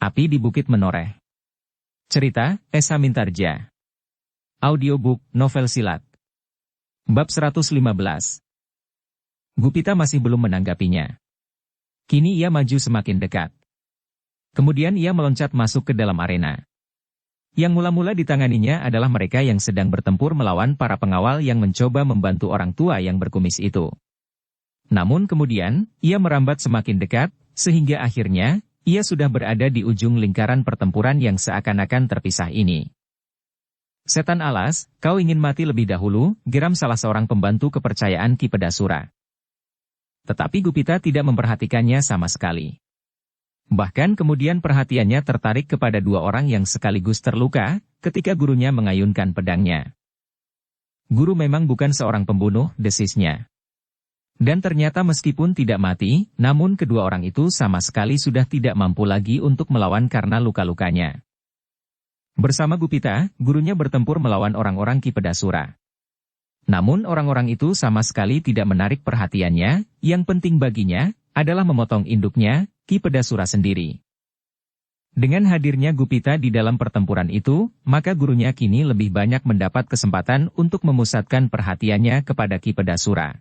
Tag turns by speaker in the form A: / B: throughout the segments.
A: Api di Bukit Menoreh. Cerita, Esa Mintarja. Audiobook, novel silat. Bab 115. Gupita masih belum menanggapinya. Kini ia maju semakin dekat. Kemudian ia meloncat masuk ke dalam arena. Yang mula-mula ditanganinya adalah mereka yang sedang bertempur melawan para pengawal yang mencoba membantu orang tua yang berkumis itu. Namun kemudian, ia merambat semakin dekat, sehingga akhirnya, ia sudah berada di ujung lingkaran pertempuran yang seakan-akan terpisah ini. Setan alas, kau ingin mati lebih dahulu, geram salah seorang pembantu kepercayaan Ki Pedasura. Tetapi Gupita tidak memperhatikannya sama sekali. Bahkan kemudian perhatiannya tertarik kepada dua orang yang sekaligus terluka, ketika gurunya mengayunkan pedangnya. Guru memang bukan seorang pembunuh, desisnya. Dan ternyata meskipun tidak mati, namun kedua orang itu sama sekali sudah tidak mampu lagi untuk melawan karena luka-lukanya. Bersama Gupita, gurunya bertempur melawan orang-orang Ki Pedasura. Namun orang-orang itu sama sekali tidak menarik perhatiannya, yang penting baginya, adalah memotong induknya, Ki Pedasura sendiri. Dengan hadirnya Gupita di dalam pertempuran itu, maka gurunya kini lebih banyak mendapat kesempatan untuk memusatkan perhatiannya kepada Ki Pedasura.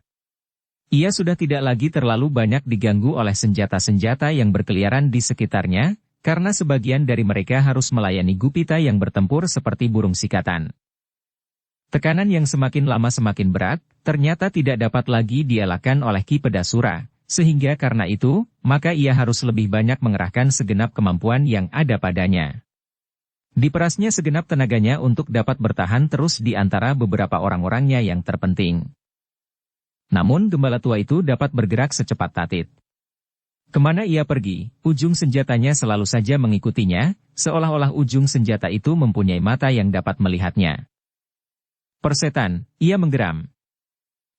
A: Ia sudah tidak lagi terlalu banyak diganggu oleh senjata-senjata yang berkeliaran di sekitarnya, karena sebagian dari mereka harus melayani Gupita yang bertempur seperti burung sikatan. Tekanan yang semakin lama semakin berat, ternyata tidak dapat lagi dielakkan oleh Ki Pedasura, sehingga karena itu, maka ia harus lebih banyak mengerahkan segenap kemampuan yang ada padanya. Diperasnya segenap tenaganya untuk dapat bertahan terus di antara beberapa orang-orangnya yang terpenting. Namun gembala tua itu dapat bergerak secepat tatit. Kemana ia pergi, ujung senjatanya selalu saja mengikutinya, seolah-olah ujung senjata itu mempunyai mata yang dapat melihatnya. Persetan, ia menggeram.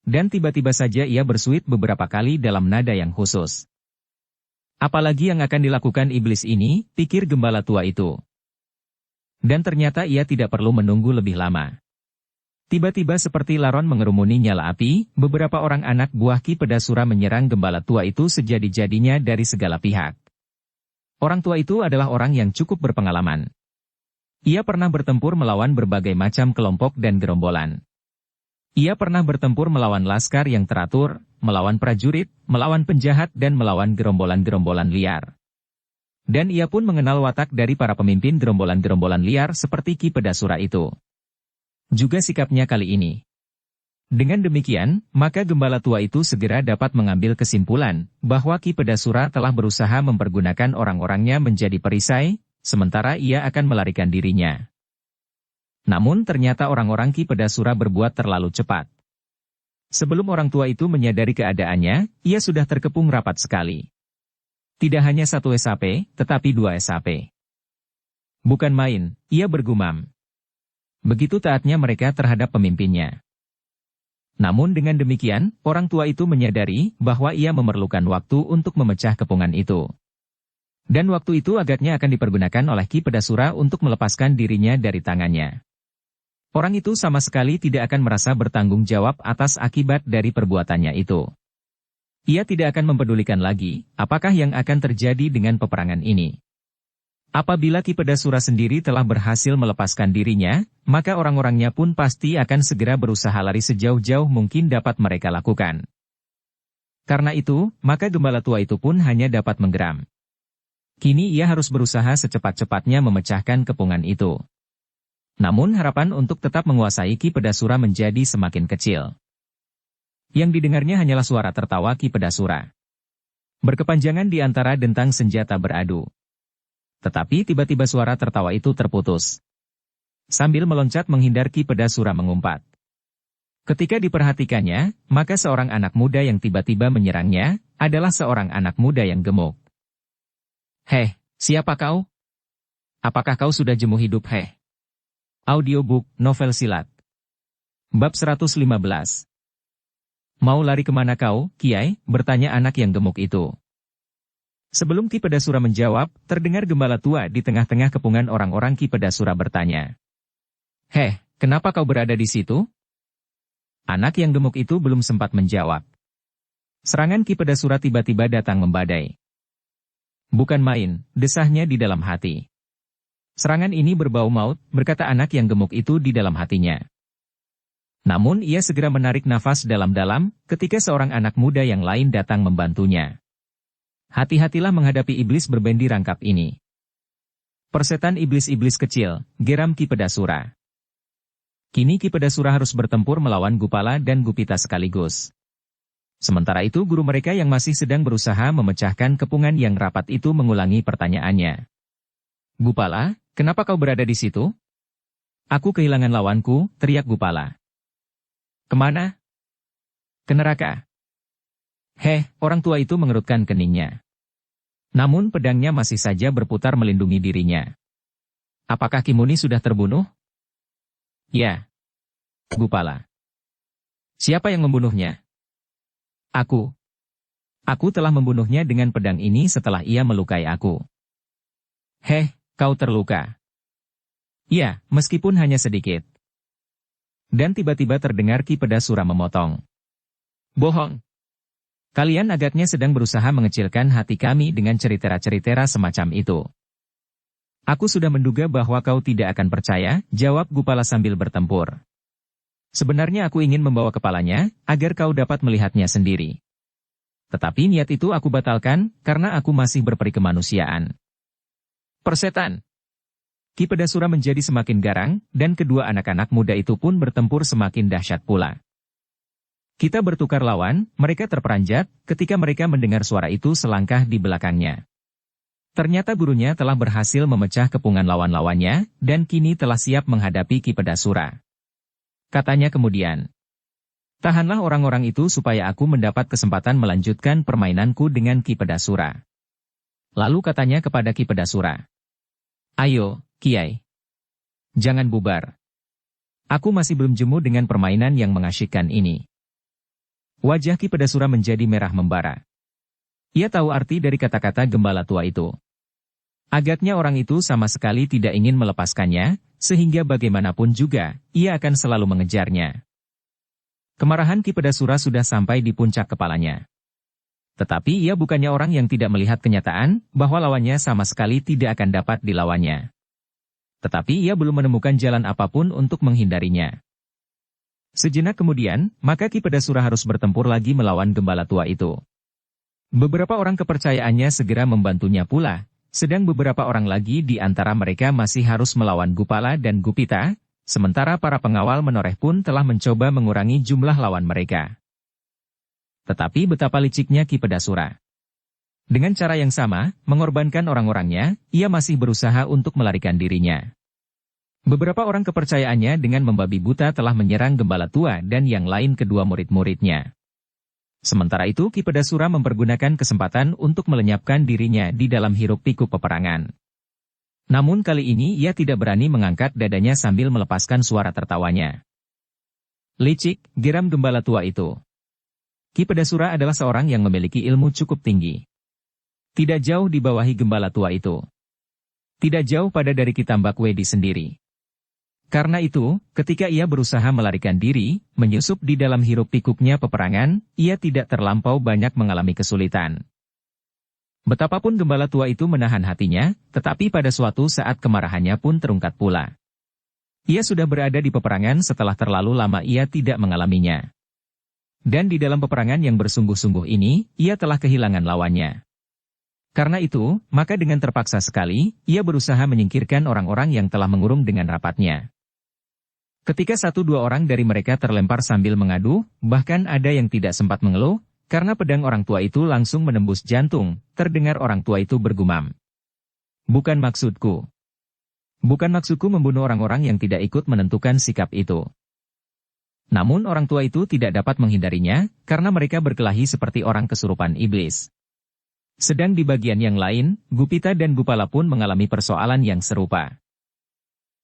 A: Dan tiba-tiba saja ia bersuit beberapa kali dalam nada yang khusus. Apalagi yang akan dilakukan iblis ini, pikir gembala tua itu. Dan ternyata ia tidak perlu menunggu lebih lama. Tiba-tiba seperti laron mengerumuni nyala api, beberapa orang anak buah Ki Pedasura menyerang gembala tua itu sejadi-jadinya dari segala pihak. Orang tua itu adalah orang yang cukup berpengalaman. Ia pernah bertempur melawan berbagai macam kelompok dan gerombolan. Ia pernah bertempur melawan laskar yang teratur, melawan prajurit, melawan penjahat dan melawan gerombolan-gerombolan liar. Dan ia pun mengenal watak dari para pemimpin gerombolan-gerombolan liar seperti Ki Pedasura itu. Juga sikapnya kali ini. Dengan demikian, maka gembala tua itu segera dapat mengambil kesimpulan, bahwa Ki Pedasura telah berusaha mempergunakan orang-orangnya menjadi perisai, sementara ia akan melarikan dirinya. Namun ternyata orang-orang Ki Pedasura berbuat terlalu cepat. Sebelum orang tua itu menyadari keadaannya, ia sudah terkepung rapat sekali. Tidak hanya satu SAP, tetapi dua SAP. Bukan main, ia bergumam. Begitu taatnya mereka terhadap pemimpinnya. Namun dengan demikian, orang tua itu menyadari bahwa ia memerlukan waktu untuk memecah kepungan itu. Dan waktu itu agaknya akan dipergunakan oleh Ki Pedasura untuk melepaskan dirinya dari tangannya. Orang itu sama sekali tidak akan merasa bertanggung jawab atas akibat dari perbuatannya itu. Ia tidak akan mempedulikan lagi, apakah yang akan terjadi dengan peperangan ini. Apabila Ki Pedasura sendiri telah berhasil melepaskan dirinya, maka orang-orangnya pun pasti akan segera berusaha lari sejauh-jauh mungkin dapat mereka lakukan. Karena itu, maka gembala tua itu pun hanya dapat menggeram. Kini ia harus berusaha secepat-cepatnya memecahkan kepungan itu. Namun harapan untuk tetap menguasai Ki Pedasura menjadi semakin kecil. Yang didengarnya hanyalah suara tertawa Ki Pedasura. Berkepanjangan di antara dentang senjata beradu. Tetapi tiba-tiba suara tertawa itu terputus. Sambil meloncat menghindar Ki Pedasura mengumpat. Ketika diperhatikannya, maka seorang anak muda yang tiba-tiba menyerangnya, adalah seorang anak muda yang gemuk. Heh, siapa kau? Apakah kau sudah jemu hidup heh? Audiobook, novel silat. Bab 115. Mau lari kemana kau, Kiai? Bertanya anak yang gemuk itu. Sebelum Ki Pedasura menjawab, terdengar gembala tua di tengah-tengah kepungan orang-orang Ki Pedasura bertanya. Heh, kenapa kau berada di situ? Anak yang gemuk itu belum sempat menjawab. Serangan Ki Pedasura tiba-tiba datang membadai. Bukan main, desahnya di dalam hati. Serangan ini berbau maut, berkata anak yang gemuk itu di dalam hatinya. Namun ia segera menarik nafas dalam-dalam, ketika seorang anak muda yang lain datang membantunya. Hati-hatilah menghadapi iblis berbendi rangkap ini. Persetan iblis-iblis kecil, geram Ki Pedasura. Kini Ki Pedasura harus bertempur melawan Gupala dan Gupita sekaligus. Sementara itu guru mereka yang masih sedang berusaha memecahkan kepungan yang rapat itu mengulangi pertanyaannya. Gupala, kenapa kau berada di situ? Aku kehilangan lawanku, teriak Gupala. Kemana? Ke neraka. Orang tua itu mengerutkan keningnya. Namun pedangnya masih saja berputar melindungi dirinya. Apakah Kimuni sudah terbunuh? Ya. Gupala. Siapa yang membunuhnya? Aku. Aku telah membunuhnya dengan pedang ini setelah ia melukai aku. Kau terluka. Ya, meskipun hanya sedikit. Dan tiba-tiba terdengar Ki Pedasura memotong. Bohong. Kalian agaknya sedang berusaha mengecilkan hati kami dengan cerita-cerita semacam itu. Aku sudah menduga bahwa kau tidak akan percaya, jawab Gupala sambil bertempur. Sebenarnya aku ingin membawa kepalanya, agar kau dapat melihatnya sendiri. Tetapi niat itu aku batalkan, karena aku masih berperi kemanusiaan. Persetan. Ki Pedasura menjadi semakin garang, dan kedua anak-anak muda itu pun bertempur semakin dahsyat pula. Kita bertukar lawan, mereka terperanjat, ketika mereka mendengar suara itu selangkah di belakangnya. Ternyata gurunya telah berhasil memecah kepungan lawan-lawannya, dan kini telah siap menghadapi Ki Pedasura. Katanya kemudian, tahanlah orang-orang itu supaya aku mendapat kesempatan melanjutkan permainanku dengan Ki Pedasura. Lalu katanya kepada Ki Pedasura, ayo, Kiai. Jangan bubar. Aku masih belum jemu dengan permainan yang mengasyikkan ini. Wajah Ki Pedasura menjadi merah membara. Ia tahu arti dari kata-kata gembala tua itu. Agaknya orang itu sama sekali tidak ingin melepaskannya, sehingga bagaimanapun juga, ia akan selalu mengejarnya. Kemarahan Ki Pedasura sudah sampai di puncak kepalanya. Tetapi ia bukannya orang yang tidak melihat kenyataan, bahwa lawannya sama sekali tidak akan dapat dilawannya. Tetapi ia belum menemukan jalan apapun untuk menghindarinya. Sejenak kemudian, maka Ki Pedasura harus bertempur lagi melawan gembala tua itu. Beberapa orang kepercayaannya segera membantunya pula, sedang beberapa orang lagi di antara mereka masih harus melawan Gupala dan Gupita, sementara para pengawal menoreh pun telah mencoba mengurangi jumlah lawan mereka. Tetapi betapa liciknya Ki Pedasura. Dengan cara yang sama, mengorbankan orang-orangnya, ia masih berusaha untuk melarikan dirinya. Beberapa orang kepercayaannya dengan membabi buta telah menyerang gembala tua dan yang lain kedua murid-muridnya. Sementara itu Ki Pedasura mempergunakan kesempatan untuk melenyapkan dirinya di dalam hiruk-pikuk peperangan. Namun kali ini ia tidak berani mengangkat dadanya sambil melepaskan suara tertawanya. Licik, geram gembala tua itu. Ki Pedasura adalah seorang yang memiliki ilmu cukup tinggi. Tidak jauh dibawahi gembala tua itu. Tidak jauh pada dari Ki Tambak Wedi sendiri. Karena itu, ketika ia berusaha melarikan diri, menyusup di dalam hiruk-pikuknya peperangan, ia tidak terlampau banyak mengalami kesulitan. Betapapun gembala tua itu menahan hatinya, tetapi pada suatu saat kemarahannya pun terungkap pula. Ia sudah berada di peperangan setelah terlalu lama ia tidak mengalaminya. Dan di dalam peperangan yang bersungguh-sungguh ini, ia telah kehilangan lawannya. Karena itu, maka dengan terpaksa sekali, ia berusaha menyingkirkan orang-orang yang telah mengurung dengan rapatnya. Ketika satu dua orang dari mereka terlempar sambil mengadu, bahkan ada yang tidak sempat mengeluh, karena pedang orang tua itu langsung menembus jantung, terdengar orang tua itu bergumam. Bukan maksudku. Bukan maksudku membunuh orang-orang yang tidak ikut menentukan sikap itu. Namun orang tua itu tidak dapat menghindarinya, karena mereka berkelahi seperti orang kesurupan iblis. Sedang di bagian yang lain, Gupita dan Gupala pun mengalami persoalan yang serupa.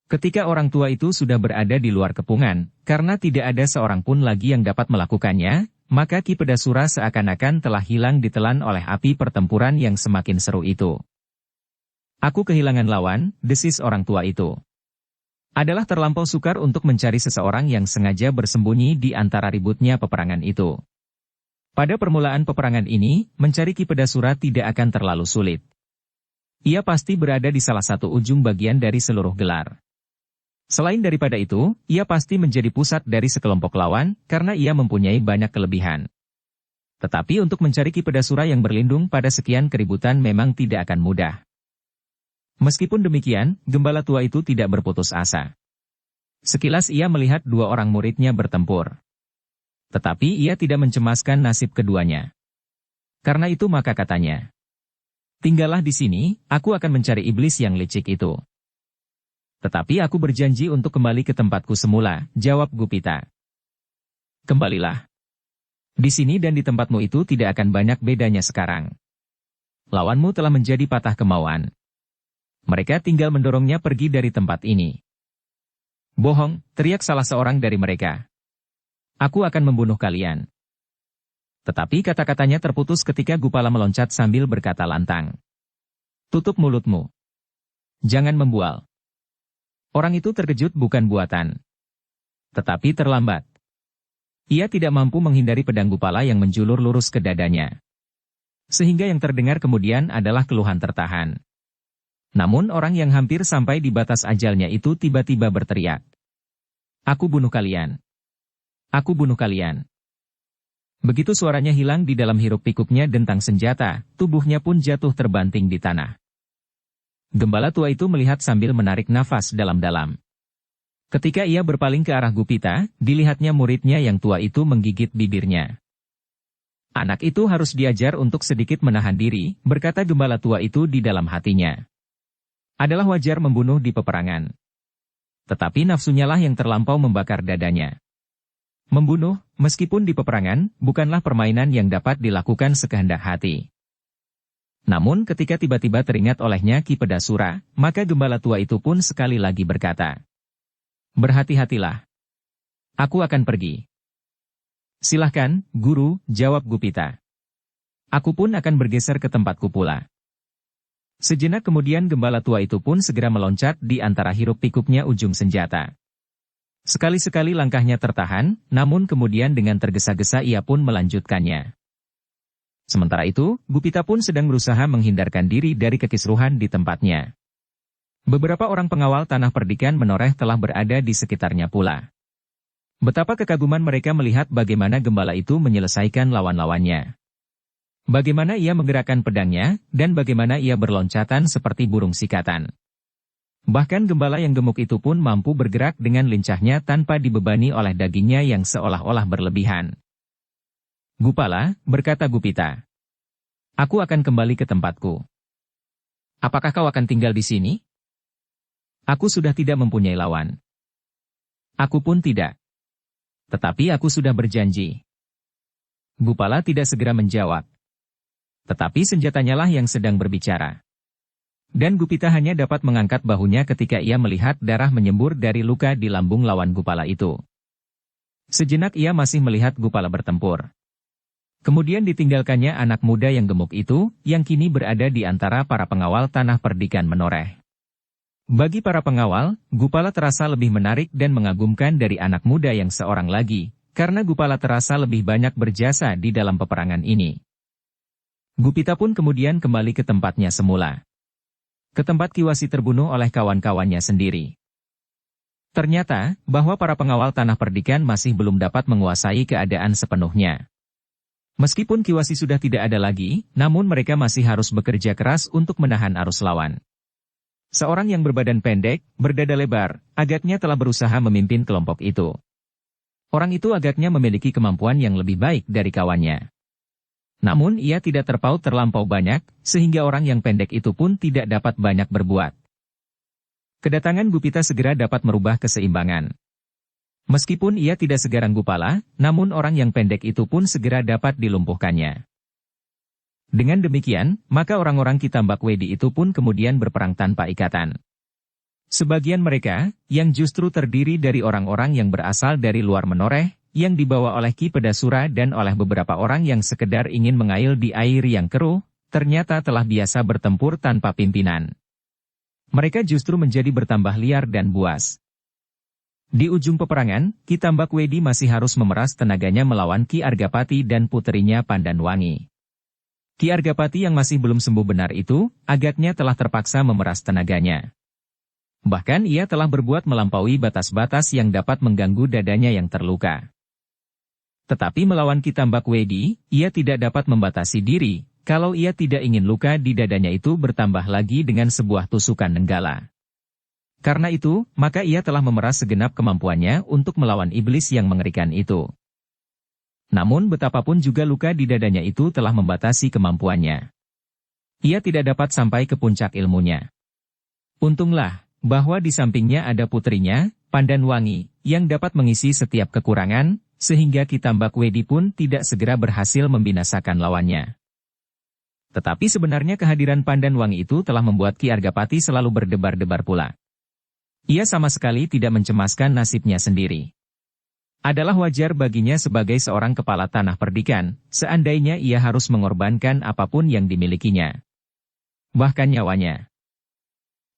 A: Ketika orang tua itu sudah berada di luar kepungan, karena tidak ada seorang pun lagi yang dapat melakukannya, maka Ki Pedasura seakan-akan telah hilang ditelan oleh api pertempuran yang semakin seru itu. Aku kehilangan lawan, desis orang tua itu. Adalah terlampau sukar untuk mencari seseorang yang sengaja bersembunyi di antara ributnya peperangan itu. Pada permulaan peperangan ini, mencari Ki Pedasura tidak akan terlalu sulit. Ia pasti berada di salah satu ujung bagian dari seluruh gelar. Selain daripada itu, ia pasti menjadi pusat dari sekelompok lawan, karena ia mempunyai banyak kelebihan. Tetapi untuk mencari Ki Pedasura yang berlindung pada sekian keributan memang tidak akan mudah. Meskipun demikian, gembala tua itu tidak berputus asa. Sekilas ia melihat dua orang muridnya bertempur. Tetapi ia tidak mencemaskan nasib keduanya. Karena itu maka katanya, "Tinggallah di sini, aku akan mencari iblis yang licik itu." "Tetapi aku berjanji untuk kembali ke tempatku semula," jawab Gupita. "Kembalilah. Di sini dan di tempatmu itu tidak akan banyak bedanya sekarang. Lawanmu telah menjadi patah kemauan. Mereka tinggal mendorongnya pergi dari tempat ini." "Bohong," teriak salah seorang dari mereka. "Aku akan membunuh kalian." Tetapi kata-katanya terputus ketika Gupala meloncat sambil berkata lantang, "Tutup mulutmu. Jangan membual." Orang itu terkejut bukan buatan. Tetapi terlambat. Ia tidak mampu menghindari pedang Gupala yang menjulur lurus ke dadanya. Sehingga yang terdengar kemudian adalah keluhan tertahan. Namun orang yang hampir sampai di batas ajalnya itu tiba-tiba berteriak, "Aku bunuh kalian. Aku bunuh kalian." Begitu suaranya hilang di dalam hiruk pikuknya dentang senjata, tubuhnya pun jatuh terbanting di tanah. Gembala tua itu melihat sambil menarik nafas dalam-dalam. Ketika ia berpaling ke arah Gupita, dilihatnya muridnya yang tua itu menggigit bibirnya. "Anak itu harus diajar untuk sedikit menahan diri," berkata gembala tua itu di dalam hatinya. Adalah wajar membunuh di peperangan. Tetapi nafsunya lah yang terlampau membakar dadanya. Membunuh, meskipun di peperangan, bukanlah permainan yang dapat dilakukan sekehendak hati. Namun ketika tiba-tiba teringat olehnya Ki Pedasura, maka gembala tua itu pun sekali lagi berkata, "Berhati-hatilah. Aku akan pergi." "Silahkan, Guru," jawab Gupita. "Aku pun akan bergeser ke tempatku pula." Sejenak kemudian gembala tua itu pun segera meloncat di antara hiruk pikuknya ujung senjata. Sekali-sekali langkahnya tertahan, namun kemudian dengan tergesa-gesa ia pun melanjutkannya. Sementara itu, Gupita pun sedang berusaha menghindarkan diri dari kekisruhan di tempatnya. Beberapa orang pengawal tanah perdikan menoreh telah berada di sekitarnya pula. Betapa kekaguman mereka melihat bagaimana gembala itu menyelesaikan lawan-lawannya. Bagaimana ia menggerakkan pedangnya, dan bagaimana ia berloncatan seperti burung sikatan. Bahkan gembala yang gemuk itu pun mampu bergerak dengan lincahnya tanpa dibebani oleh dagingnya yang seolah-olah berlebihan. "Gupala," berkata Gupita, "aku akan kembali ke tempatku." "Apakah kau akan tinggal di sini?" "Aku sudah tidak mempunyai lawan." "Aku pun tidak. Tetapi aku sudah berjanji." Gupala tidak segera menjawab. Tetapi senjatanya lah yang sedang berbicara. Dan Gupita hanya dapat mengangkat bahunya ketika ia melihat darah menyembur dari luka di lambung lawan Gupala itu. Sejenak ia masih melihat Gupala bertempur. Kemudian ditinggalkannya anak muda yang gemuk itu, yang kini berada di antara para pengawal tanah perdikan menoreh. Bagi para pengawal, Gupala terasa lebih menarik dan mengagumkan dari anak muda yang seorang lagi, karena Gupala terasa lebih banyak berjasa di dalam peperangan ini. Gupita pun kemudian kembali ke tempatnya semula. Ke tempat Kiwasi terbunuh oleh kawan-kawannya sendiri. Ternyata, bahwa para pengawal tanah perdikan masih belum dapat menguasai keadaan sepenuhnya. Meskipun Kiwasi sudah tidak ada lagi, namun mereka masih harus bekerja keras untuk menahan arus lawan. Seorang yang berbadan pendek, berdada lebar, agaknya telah berusaha memimpin kelompok itu. Orang itu agaknya memiliki kemampuan yang lebih baik dari kawannya. Namun ia tidak terpaut terlampau banyak, sehingga orang yang pendek itu pun tidak dapat banyak berbuat. Kedatangan Gupita segera dapat merubah keseimbangan. Meskipun ia tidak segarang Gupala, namun orang yang pendek itu pun segera dapat dilumpuhkannya. Dengan demikian, maka orang-orang Kitambak Wedi itu pun kemudian berperang tanpa ikatan. Sebagian mereka, yang justru terdiri dari orang-orang yang berasal dari luar menoreh, yang dibawa oleh Ki Pedasura dan oleh beberapa orang yang sekedar ingin mengail di air yang keruh, ternyata telah biasa bertempur tanpa pimpinan. Mereka justru menjadi bertambah liar dan buas. Di ujung peperangan, Ki Tambak Wedi masih harus memeras tenaganya melawan Ki Argapati dan puterinya Pandanwangi. Ki Argapati yang masih belum sembuh benar itu, agaknya telah terpaksa memeras tenaganya. Bahkan ia telah berbuat melampaui batas-batas yang dapat mengganggu dadanya yang terluka. Tetapi melawan Ki Tambak Wedi, ia tidak dapat membatasi diri, kalau ia tidak ingin luka di dadanya itu bertambah lagi dengan sebuah tusukan nenggala. Karena itu, maka ia telah memeras segenap kemampuannya untuk melawan iblis yang mengerikan itu. Namun betapapun juga luka di dadanya itu telah membatasi kemampuannya. Ia tidak dapat sampai ke puncak ilmunya. Untunglah, bahwa di sampingnya ada putrinya, Pandanwangi, yang dapat mengisi setiap kekurangan, sehingga Ki Tambak Wedi pun tidak segera berhasil membinasakan lawannya. Tetapi sebenarnya kehadiran Pandanwangi itu telah membuat Ki Argapati selalu berdebar-debar pula. Ia sama sekali tidak mencemaskan nasibnya sendiri. Adalah wajar baginya sebagai seorang kepala tanah perdikan, seandainya ia harus mengorbankan apapun yang dimilikinya. Bahkan nyawanya.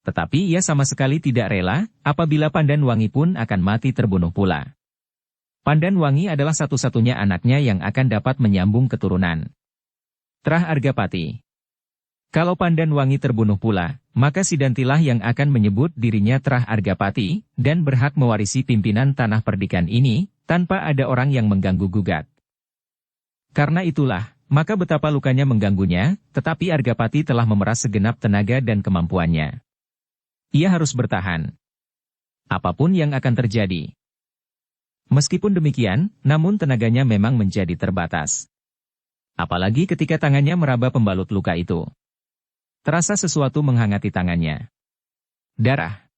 A: Tetapi ia sama sekali tidak rela, apabila Pandanwangi pun akan mati terbunuh pula. Pandanwangi adalah satu-satunya anaknya yang akan dapat menyambung keturunan Trah Argapati. Kalau Pandanwangi terbunuh pula, maka Sidantilah yang akan menyebut dirinya Trah Argapati, dan berhak mewarisi pimpinan tanah perdikan ini, tanpa ada orang yang mengganggu-gugat. Karena itulah, maka betapa lukanya mengganggunya, tetapi Argapati telah memeras segenap tenaga dan kemampuannya. Ia harus bertahan. Apapun yang akan terjadi. Meskipun demikian, namun tenaganya memang menjadi terbatas. Apalagi ketika tangannya meraba pembalut luka itu. Terasa sesuatu menghangati tangannya. Darah.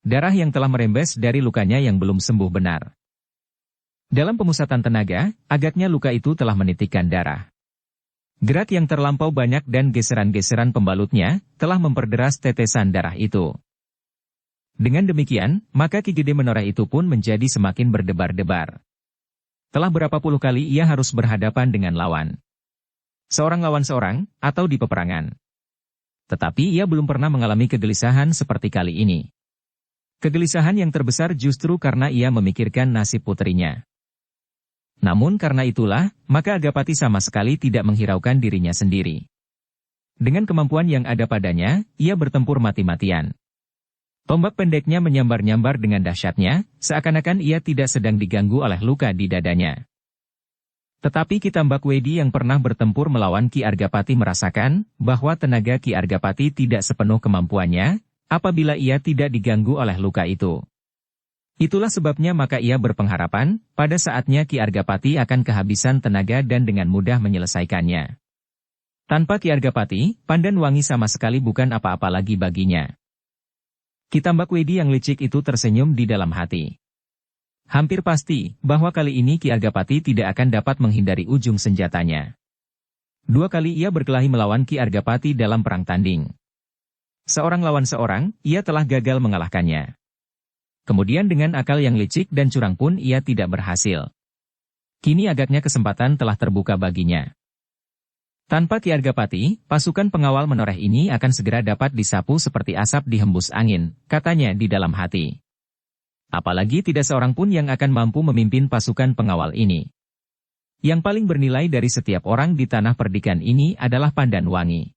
A: Darah yang telah merembes dari lukanya yang belum sembuh benar. Dalam pemusatan tenaga, agaknya luka itu telah menitikkan darah. Gerak yang terlampau banyak dan geseran-geseran pembalutnya, telah memperderas tetesan darah itu. Dengan demikian, maka Ki Gede Menoreh itu pun menjadi semakin berdebar-debar. Telah berapa puluh kali ia harus berhadapan dengan lawan. Seorang lawan seorang, atau di peperangan. Tetapi ia belum pernah mengalami kegelisahan seperti kali ini. Kegelisahan yang terbesar justru karena ia memikirkan nasib putrinya. Namun karena itulah, maka Agapati sama sekali tidak menghiraukan dirinya sendiri. Dengan kemampuan yang ada padanya, ia bertempur mati-matian. Tombak pendeknya menyambar-nyambar dengan dahsyatnya, seakan-akan ia tidak sedang diganggu oleh luka di dadanya. Tetapi Ki Tambak Wedi yang pernah bertempur melawan Ki Argapati merasakan bahwa tenaga Ki Argapati tidak sepenuh kemampuannya, apabila ia tidak diganggu oleh luka itu. Itulah sebabnya maka ia berpengharapan, pada saatnya Ki Argapati akan kehabisan tenaga dan dengan mudah menyelesaikannya. Tanpa Ki Argapati, Pandanwangi sama sekali bukan apa-apa lagi baginya. Ki Tambak Wedi yang licik itu tersenyum di dalam hati. Hampir pasti, bahwa kali ini Ki Argapati tidak akan dapat menghindari ujung senjatanya. 2 kali ia berkelahi melawan Ki Argapati dalam perang tanding. Seorang lawan seorang, ia telah gagal mengalahkannya. Kemudian dengan akal yang licik dan curang pun ia tidak berhasil. Kini agaknya kesempatan telah terbuka baginya. Tanpa Ki Argapati, pasukan pengawal Menoreh ini akan segera dapat disapu seperti asap dihembus angin, katanya di dalam hati. Apalagi tidak seorang pun yang akan mampu memimpin pasukan pengawal ini. Yang paling bernilai dari setiap orang di tanah perdikan ini adalah Pandanwangi.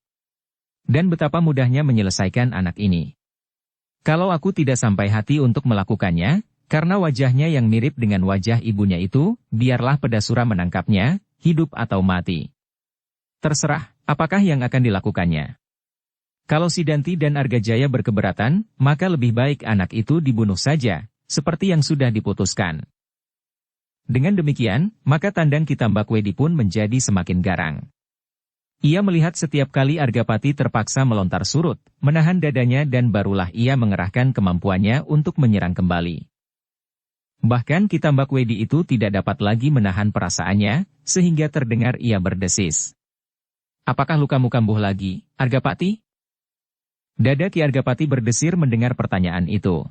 A: Dan betapa mudahnya menyelesaikan anak ini. Kalau aku tidak sampai hati untuk melakukannya, karena wajahnya yang mirip dengan wajah ibunya itu, biarlah Pedasura menangkapnya, hidup atau mati. Terserah, apakah yang akan dilakukannya. Kalau Sidanti dan Argajaya berkeberatan, maka lebih baik anak itu dibunuh saja, seperti yang sudah diputuskan. Dengan demikian, maka tandang Ki Tambak Wedi pun menjadi semakin garang. Ia melihat setiap kali Argapati terpaksa melontar surut, menahan dadanya dan barulah ia mengerahkan kemampuannya untuk menyerang kembali. Bahkan Ki Tambak Wedi itu tidak dapat lagi menahan perasaannya, sehingga terdengar ia berdesis. Apakah lukamu kambuh lagi, Argapati? Dada Ki Argapati berdesir mendengar pertanyaan itu.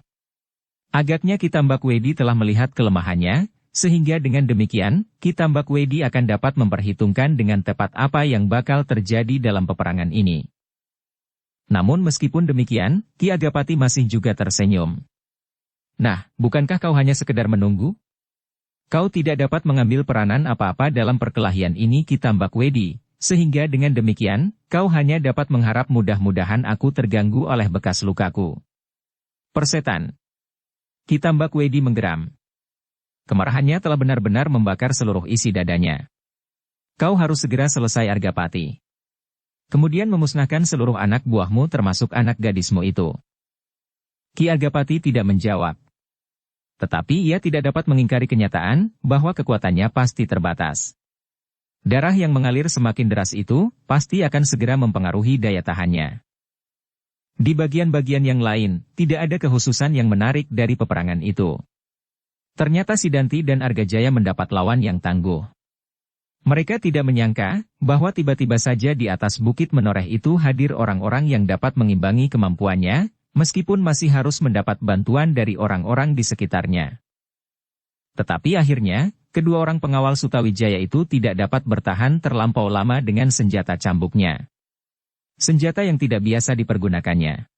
A: Agaknya Ki Tambak Wedi telah melihat kelemahannya, sehingga dengan demikian, Ki Tambak Wedi akan dapat memperhitungkan dengan tepat apa yang bakal terjadi dalam peperangan ini. Namun meskipun demikian, Ki Argapati masih juga tersenyum. Nah, bukankah kau hanya sekedar menunggu? Kau tidak dapat mengambil peranan apa-apa dalam perkelahian ini, Ki Tambak Wedi, sehingga dengan demikian, kau hanya dapat mengharap mudah-mudahan aku terganggu oleh bekas lukaku. Persetan. Ki Tambak Wedi menggeram. Kemarahannya telah benar-benar membakar seluruh isi dadanya. Kau harus segera selesai Argapati. Kemudian memusnahkan seluruh anak buahmu termasuk anak gadismu itu. Ki Argapati tidak menjawab. Tetapi ia tidak dapat mengingkari kenyataan bahwa kekuatannya pasti terbatas. Darah yang mengalir semakin deras itu pasti akan segera mempengaruhi daya tahannya. Di bagian-bagian yang lain, tidak ada kehususan yang menarik dari peperangan itu. Ternyata Sidanti dan Argajaya mendapat lawan yang tangguh. Mereka tidak menyangka bahwa tiba-tiba saja di atas bukit menoreh itu hadir orang-orang yang dapat mengimbangi kemampuannya, meskipun masih harus mendapat bantuan dari orang-orang di sekitarnya. Tetapi akhirnya, kedua orang pengawal Sutawijaya itu tidak dapat bertahan terlampau lama dengan senjata cambuknya. Senjata yang tidak biasa dipergunakannya.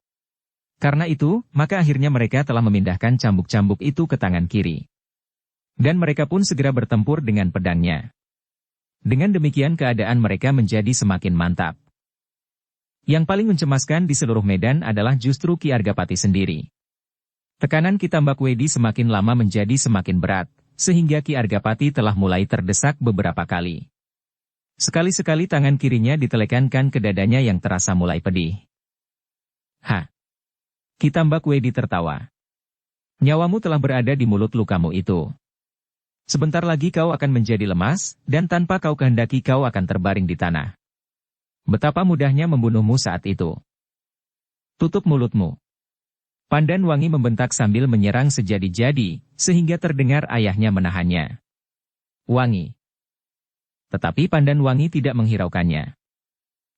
A: Karena itu, maka akhirnya mereka telah memindahkan cambuk-cambuk itu ke tangan kiri. Dan mereka pun segera bertempur dengan pedangnya. Dengan demikian keadaan mereka menjadi semakin mantap. Yang paling mencemaskan di seluruh medan adalah justru Ki Argapati sendiri. Tekanan Ki Tambak Wedi semakin lama menjadi semakin berat, sehingga Ki Argapati telah mulai terdesak beberapa kali. Sekali-sekali tangan kirinya ditelekankan ke dadanya yang terasa mulai pedih. Ki Tambak Wedi tertawa. Nyawamu telah berada di mulut lukamu itu. Sebentar lagi kau akan menjadi lemas, dan tanpa kau kehendaki kau akan terbaring di tanah. Betapa mudahnya membunuhmu saat itu. Tutup mulutmu. Pandan Wangi membentak sambil menyerang sejadi-jadi, sehingga terdengar ayahnya menahannya. Wangi. Tetapi Pandan Wangi tidak menghiraukannya.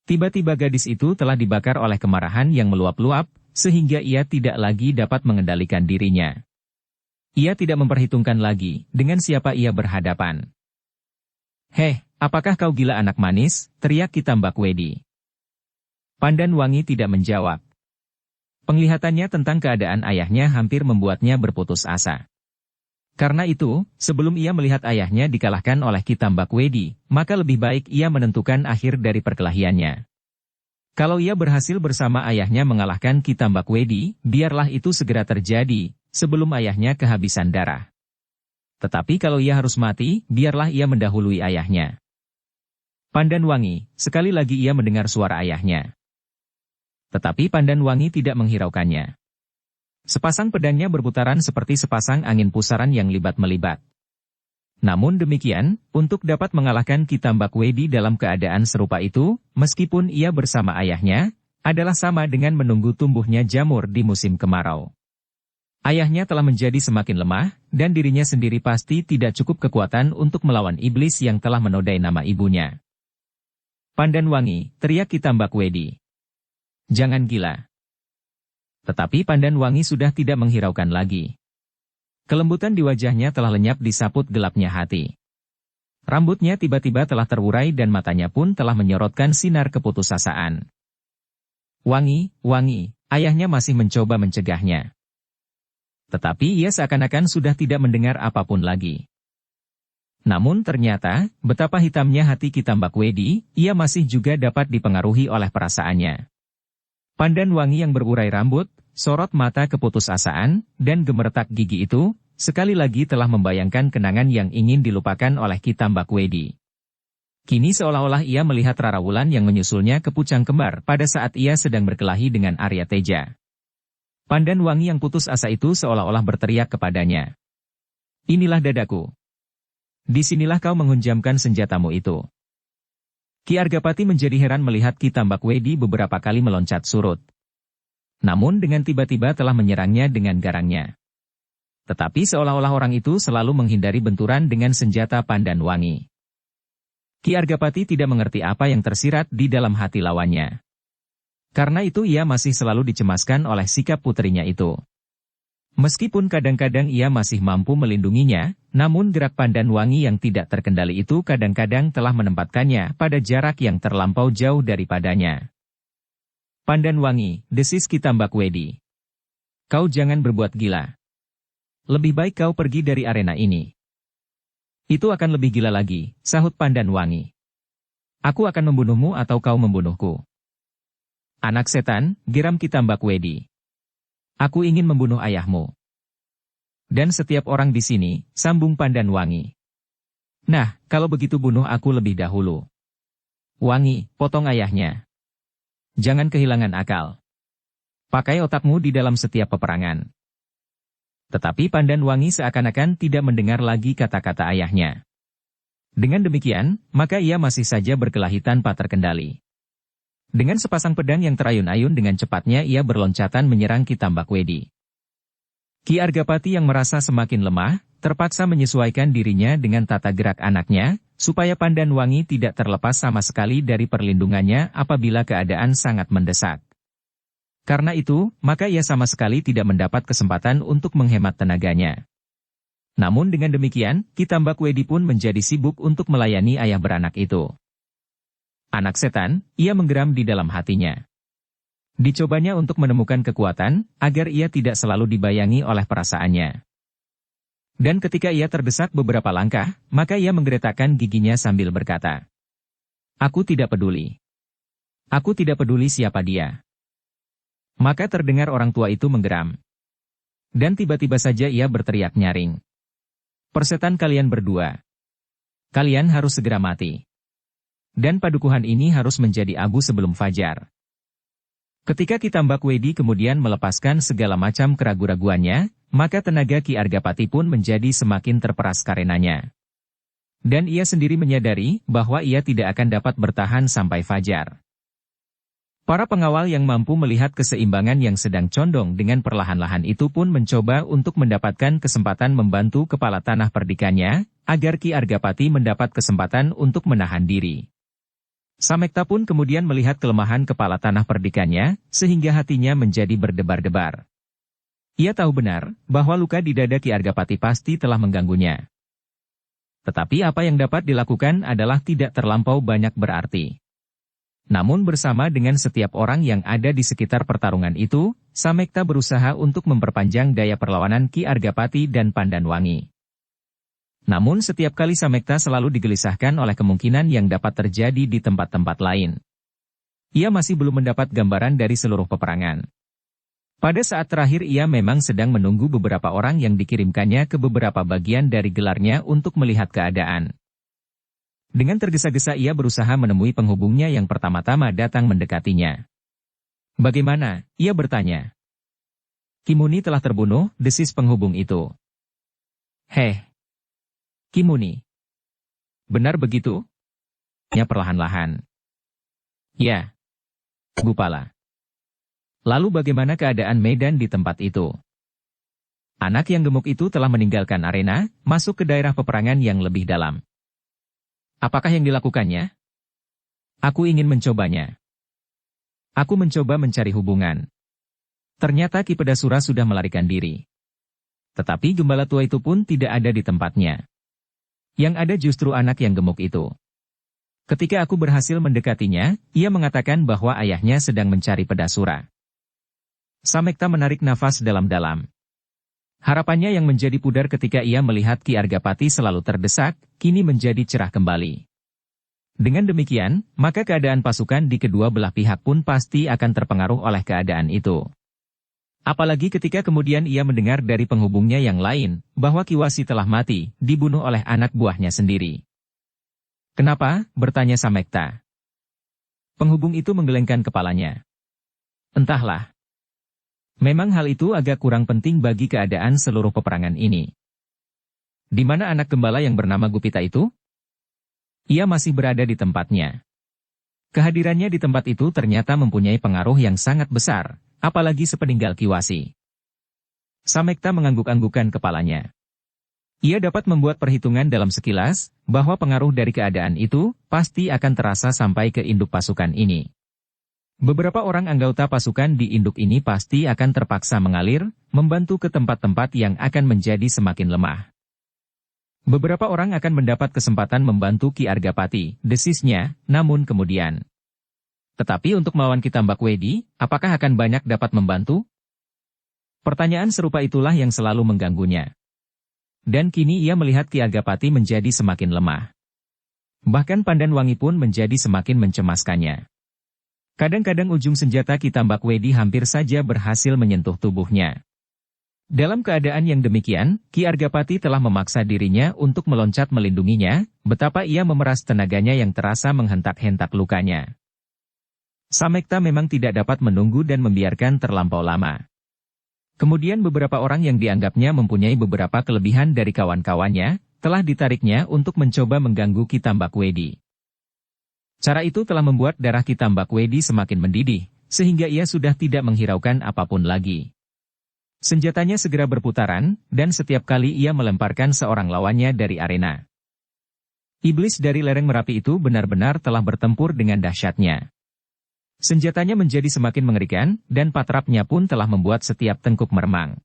A: Tiba-tiba gadis itu telah dibakar oleh kemarahan yang meluap-luap, sehingga ia tidak lagi dapat mengendalikan dirinya. Ia tidak memperhitungkan lagi dengan siapa ia berhadapan. Heh, apakah kau gila anak manis? Teriak Ki Tambak Wedi. Pandan Wangi tidak menjawab. Penglihatannya tentang keadaan ayahnya hampir membuatnya berputus asa. Karena itu, sebelum ia melihat ayahnya dikalahkan oleh Ki Tambak Wedi, maka lebih baik ia menentukan akhir dari perkelahiannya. Kalau ia berhasil bersama ayahnya mengalahkan Ki Tambak Wedi, biarlah itu segera terjadi, sebelum ayahnya kehabisan darah. Tetapi kalau ia harus mati, biarlah ia mendahului ayahnya. Pandan Wangi, sekali lagi ia mendengar suara ayahnya. Tetapi Pandan Wangi tidak menghiraukannya. Sepasang pedangnya berputaran seperti sepasang angin pusaran yang libat-melibat. Namun demikian, untuk dapat mengalahkan Ki Tambak Wedi dalam keadaan serupa itu, meskipun ia bersama ayahnya, adalah sama dengan menunggu tumbuhnya jamur di musim kemarau. Ayahnya telah menjadi semakin lemah, dan dirinya sendiri pasti tidak cukup kekuatan untuk melawan iblis yang telah menodai nama ibunya. Pandan Wangi, teriak Ki Tambak Wedi. Jangan gila. Tetapi Pandan Wangi sudah tidak menghiraukan lagi. Kelembutan di wajahnya telah lenyap disaput gelapnya hati. Rambutnya tiba-tiba telah terurai dan matanya pun telah menyorotkan sinar keputusasaan. Wangi, Wangi, ayahnya masih mencoba mencegahnya. Tetapi ia seakan-akan sudah tidak mendengar apapun lagi. Namun ternyata, betapa hitamnya hati Ki Tambak Wedi, ia masih juga dapat dipengaruhi oleh perasaannya. Pandan Wangi yang berurai rambut, sorot mata keputusasaan, dan gemeretak gigi itu, sekali lagi telah membayangkan kenangan yang ingin dilupakan oleh Ki Tambak Wedi. Kini seolah-olah ia melihat Rara Wulan yang menyusulnya ke Pucang Kembar pada saat ia sedang berkelahi dengan Arya Teja. Pandan Wangi yang putus asa itu seolah-olah berteriak kepadanya. Inilah dadaku. Disinilah kau menghunjamkan senjatamu itu. Ki Argapati menjadi heran melihat Ki Tambak Wedi beberapa kali meloncat surut. Namun dengan tiba-tiba telah menyerangnya dengan garangnya. Tetapi seolah-olah orang itu selalu menghindari benturan dengan senjata Pandan Wangi. Ki Argapati tidak mengerti apa yang tersirat di dalam hati lawannya. Karena itu ia masih selalu dicemaskan oleh sikap putrinya itu. Meskipun kadang-kadang ia masih mampu melindunginya, namun gerak Pandan Wangi yang tidak terkendali itu kadang-kadang telah menempatkannya pada jarak yang terlampau jauh daripadanya. Pandan Wangi, desis Ki Tambak Wedi. Kau jangan berbuat gila. Lebih baik kau pergi dari arena ini. Itu akan lebih gila lagi, sahut Pandan Wangi. Aku akan membunuhmu atau kau membunuhku. Anak setan, geram Ki Tambakwedi. Aku ingin membunuh ayahmu. Dan setiap orang di sini, sambung Pandan Wangi. Nah, kalau begitu bunuh aku lebih dahulu. Wangi, potong ayahnya. Jangan kehilangan akal. Pakai otakmu di dalam setiap peperangan. Tetapi Pandan Wangi seakan-akan tidak mendengar lagi kata-kata ayahnya. Dengan demikian, maka ia masih saja berkelahi tanpa terkendali. Dengan sepasang pedang yang terayun-ayun dengan cepatnya ia berloncatan menyerang Ki Tambakwedi. Ki Argapati yang merasa semakin lemah, terpaksa menyesuaikan dirinya dengan tata gerak anaknya, supaya Pandan Wangi tidak terlepas sama sekali dari perlindungannya apabila keadaan sangat mendesak. Karena itu, maka ia sama sekali tidak mendapat kesempatan untuk menghemat tenaganya. Namun dengan demikian, Ki Tambakwedi pun menjadi sibuk untuk melayani ayah beranak itu. Anak setan, ia menggeram di dalam hatinya. Dicobanya untuk menemukan kekuatan, agar ia tidak selalu dibayangi oleh perasaannya. Dan ketika ia terdesak beberapa langkah, maka ia menggeretakkan giginya sambil berkata, "Aku tidak peduli. Aku tidak peduli siapa dia." Maka terdengar orang tua itu menggeram. Dan tiba-tiba saja ia berteriak nyaring. "Persetan kalian berdua. Kalian harus segera mati. Dan padukuhan ini harus menjadi abu sebelum fajar." Ketika Ki Tambakwedi kemudian melepaskan segala macam keraguan-raguannya, maka tenaga Ki Argapati pun menjadi semakin terperas karenanya. Dan ia sendiri menyadari bahwa ia tidak akan dapat bertahan sampai fajar. Para pengawal yang mampu melihat keseimbangan yang sedang condong dengan perlahan-lahan itu pun mencoba untuk mendapatkan kesempatan membantu kepala tanah perdikannya, agar Ki Argapati mendapat kesempatan untuk menahan diri. Samekta pun kemudian melihat kelemahan kepala tanah perdikannya, sehingga hatinya menjadi berdebar-debar. Ia tahu benar, bahwa luka di dada Ki Argapati pasti telah mengganggunya. Tetapi apa yang dapat dilakukan adalah tidak terlampau banyak berarti. Namun bersama dengan setiap orang yang ada di sekitar pertarungan itu, Samekta berusaha untuk memperpanjang daya perlawanan Ki Argapati dan Pandan Wangi. Namun setiap kali Samekta selalu digelisahkan oleh kemungkinan yang dapat terjadi di tempat-tempat lain. Ia masih belum mendapat gambaran dari seluruh peperangan. Pada saat terakhir ia memang sedang menunggu beberapa orang yang dikirimkannya ke beberapa bagian dari gelarnya untuk melihat keadaan. Dengan tergesa-gesa ia berusaha menemui penghubungnya yang pertama-tama datang mendekatinya. "Bagaimana?" ia bertanya. "Ki Muni telah terbunuh," desis penghubung itu. "Heh, Ki Muni. Benar begitu?" Nya perlahan-lahan. "Ya, Gupala. Lalu bagaimana keadaan medan di tempat itu?" Anak yang gemuk itu telah meninggalkan arena, masuk ke daerah peperangan yang lebih dalam. "Apakah yang dilakukannya?" "Aku ingin mencobanya. Aku mencoba mencari hubungan. Ternyata Ki Pedasura sudah melarikan diri. Tetapi gembala tua itu pun tidak ada di tempatnya. Yang ada justru anak yang gemuk itu. Ketika aku berhasil mendekatinya, ia mengatakan bahwa ayahnya sedang mencari Pedasura." Samekta menarik nafas dalam-dalam. Harapannya yang menjadi pudar ketika ia melihat Ki Argapati selalu terdesak, kini menjadi cerah kembali. Dengan demikian, maka keadaan pasukan di kedua belah pihak pun pasti akan terpengaruh oleh keadaan itu. Apalagi ketika kemudian ia mendengar dari penghubungnya yang lain, bahwa Ki Wasi telah mati, dibunuh oleh anak buahnya sendiri. "Kenapa?" bertanya Samekta. Penghubung itu menggelengkan kepalanya. "Entahlah. Memang hal itu agak kurang penting bagi keadaan seluruh peperangan ini." "Di mana anak gembala yang bernama Gupita itu?" "Ia masih berada di tempatnya. Kehadirannya di tempat itu ternyata mempunyai pengaruh yang sangat besar, apalagi sepeninggal Ki Wasi." Samekta mengangguk-anggukkan kepalanya. Ia dapat membuat perhitungan dalam sekilas, bahwa pengaruh dari keadaan itu, pasti akan terasa sampai ke induk pasukan ini. Beberapa orang anggota pasukan di induk ini pasti akan terpaksa mengalir, membantu ke tempat-tempat yang akan menjadi semakin lemah. Beberapa orang akan mendapat kesempatan membantu Ki Argapati, desisnya, namun kemudian. Tetapi untuk melawan Ki Tambakwedi, apakah akan banyak dapat membantu? Pertanyaan serupa itulah yang selalu mengganggunya. Dan kini ia melihat Ki Argapati menjadi semakin lemah. Bahkan Pandan Wangi pun menjadi semakin mencemaskannya. Kadang-kadang ujung senjata Ki Tambak Wedi hampir saja berhasil menyentuh tubuhnya. Dalam keadaan yang demikian, Ki Argapati telah memaksa dirinya untuk meloncat melindunginya, betapa ia memeras tenaganya yang terasa menghentak-hentak lukanya. Samekta memang tidak dapat menunggu dan membiarkan terlampau lama. Kemudian beberapa orang yang dianggapnya mempunyai beberapa kelebihan dari kawan-kawannya, telah ditariknya untuk mencoba mengganggu Ki Tambak Wedi. Cara itu telah membuat darah Ki Tambak Wedi semakin mendidih, sehingga ia sudah tidak menghiraukan apapun lagi. Senjatanya segera berputaran, dan setiap kali ia melemparkan seorang lawannya dari arena. Iblis dari lereng Merapi itu benar-benar telah bertempur dengan dahsyatnya. Senjatanya menjadi semakin mengerikan, dan patrapnya pun telah membuat setiap tengkuk meremang.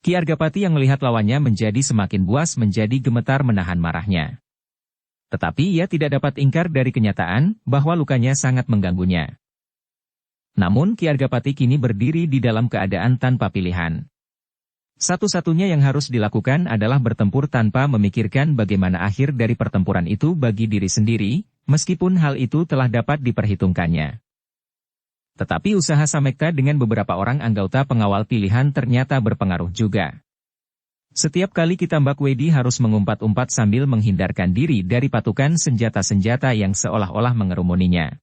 A: Ki Argapati yang melihat lawannya menjadi semakin buas menjadi gemetar menahan marahnya. Tetapi ia tidak dapat ingkar dari kenyataan bahwa lukanya sangat mengganggunya. Namun Ki Argapati kini berdiri di dalam keadaan tanpa pilihan. Satu-satunya yang harus dilakukan adalah bertempur tanpa memikirkan bagaimana akhir dari pertempuran itu bagi diri sendiri, meskipun hal itu telah dapat diperhitungkannya. Tetapi usaha Samekta dengan beberapa orang anggota pengawal pilihan ternyata berpengaruh juga. Setiap kali Ki Tambak Wedi harus mengumpat-umpat sambil menghindarkan diri dari patukan senjata-senjata yang seolah-olah mengerumuninya.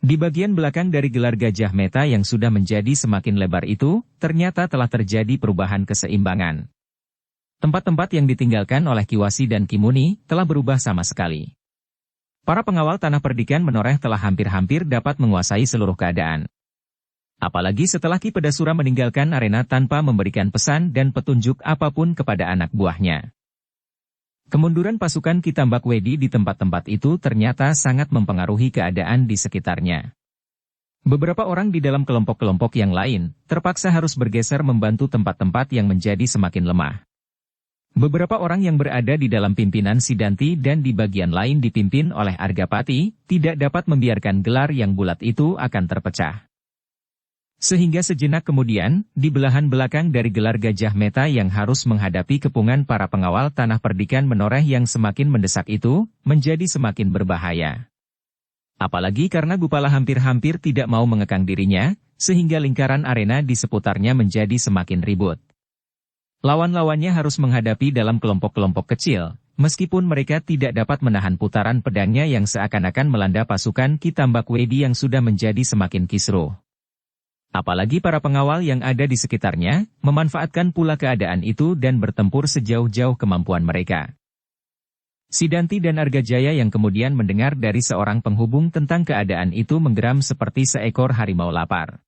A: Di bagian belakang dari gelar Gajah Meta yang sudah menjadi semakin lebar itu, ternyata telah terjadi perubahan keseimbangan. Tempat-tempat yang ditinggalkan oleh Ki Wasi dan Ki Muni telah berubah sama sekali. Para pengawal Tanah Perdikan Menoreh telah hampir-hampir dapat menguasai seluruh keadaan. Apalagi setelah Ki Pedasura meninggalkan arena tanpa memberikan pesan dan petunjuk apapun kepada anak buahnya. Kemunduran pasukan Ki Tambak Wedi di tempat-tempat itu ternyata sangat mempengaruhi keadaan di sekitarnya. Beberapa orang di dalam kelompok-kelompok yang lain terpaksa harus bergeser membantu tempat-tempat yang menjadi semakin lemah. Beberapa orang yang berada di dalam pimpinan Sidanti dan di bagian lain dipimpin oleh Argapati, tidak dapat membiarkan gelar yang bulat itu akan terpecah. Sehingga sejenak kemudian, di belahan belakang dari gelar Gajah Meta yang harus menghadapi kepungan para pengawal Tanah Perdikan Menoreh yang semakin mendesak itu, menjadi semakin berbahaya. Apalagi karena Gupala hampir-hampir tidak mau mengekang dirinya, sehingga lingkaran arena di seputarnya menjadi semakin ribut. Lawan-lawannya harus menghadapi dalam kelompok-kelompok kecil, meskipun mereka tidak dapat menahan putaran pedangnya yang seakan-akan melanda pasukan Ki Tambak Wedi yang sudah menjadi semakin kisruh. Apalagi para pengawal yang ada di sekitarnya, memanfaatkan pula keadaan itu dan bertempur sejauh-jauh kemampuan mereka. Sidanti dan Argajaya yang kemudian mendengar dari seorang penghubung tentang keadaan itu menggeram seperti seekor harimau lapar.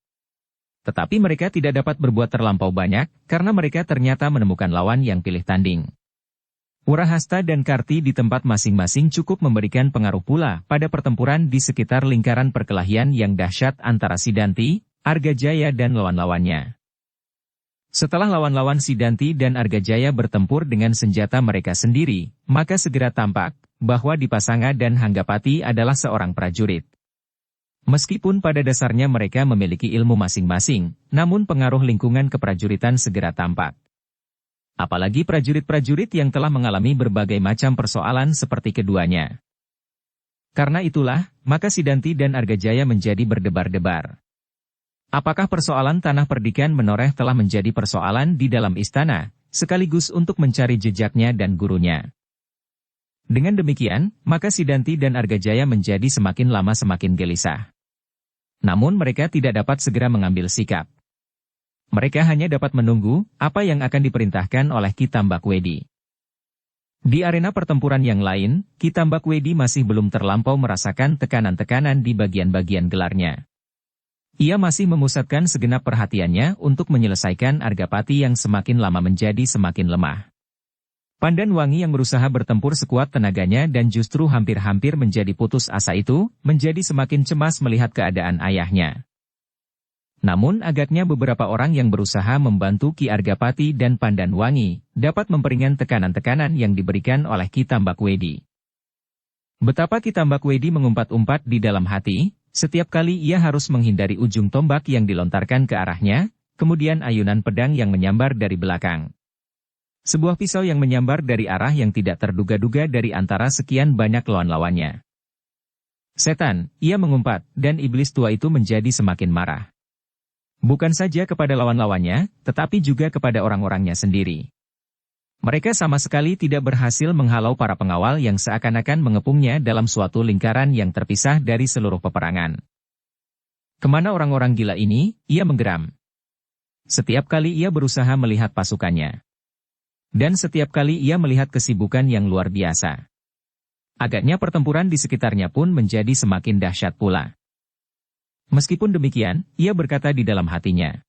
A: Tetapi mereka tidak dapat berbuat terlampau banyak, karena mereka ternyata menemukan lawan yang pilih tanding. Wurahasta dan Karti di tempat masing-masing cukup memberikan pengaruh pula pada pertempuran di sekitar lingkaran perkelahian yang dahsyat antara Sidanti, Argajaya dan lawan-lawannya. Setelah lawan-lawan Sidanti dan Argajaya bertempur dengan senjata mereka sendiri, maka segera tampak bahwa Dipasanga dan Hanggapati adalah seorang prajurit. Meskipun pada dasarnya mereka memiliki ilmu masing-masing, namun pengaruh lingkungan keprajuritan segera tampak. Apalagi prajurit-prajurit yang telah mengalami berbagai macam persoalan seperti keduanya. Karena itulah, maka Sidanti dan Argajaya menjadi berdebar-debar. Apakah persoalan Tanah Perdikan Menoreh telah menjadi persoalan di dalam istana, sekaligus untuk mencari jejaknya dan gurunya? Dengan demikian, maka Sidanti dan Argajaya menjadi semakin lama semakin gelisah. Namun mereka tidak dapat segera mengambil sikap. Mereka hanya dapat menunggu apa yang akan diperintahkan oleh Ki Tambak Wedi. Di arena pertempuran yang lain, Ki Tambak Wedi masih belum terlampau merasakan tekanan-tekanan di bagian-bagian gelarnya. Ia masih memusatkan segenap perhatiannya untuk menyelesaikan Argapati yang semakin lama menjadi semakin lemah. Pandan Wangi yang berusaha bertempur sekuat tenaganya dan justru hampir-hampir menjadi putus asa itu, menjadi semakin cemas melihat keadaan ayahnya. Namun agaknya beberapa orang yang berusaha membantu Ki Argapati dan Pandan Wangi, dapat memperingan tekanan-tekanan yang diberikan oleh Ki Tambak Wedi. Betapa Ki Tambak Wedi mengumpat-umpat di dalam hati, setiap kali ia harus menghindari ujung tombak yang dilontarkan ke arahnya, kemudian ayunan pedang yang menyambar dari belakang. Sebuah pisau yang menyambar dari arah yang tidak terduga-duga dari antara sekian banyak lawan-lawannya. Setan, ia mengumpat, dan iblis tua itu menjadi semakin marah. Bukan saja kepada lawan-lawannya, tetapi juga kepada orang-orangnya sendiri. Mereka sama sekali tidak berhasil menghalau para pengawal yang seakan-akan mengepungnya dalam suatu lingkaran yang terpisah dari seluruh peperangan. Kemana orang-orang gila ini? Ia menggeram. Setiap kali ia berusaha melihat pasukannya. Dan setiap kali ia melihat kesibukan yang luar biasa. Agaknya pertempuran di sekitarnya pun menjadi semakin dahsyat pula. Meskipun demikian, ia berkata di dalam hatinya.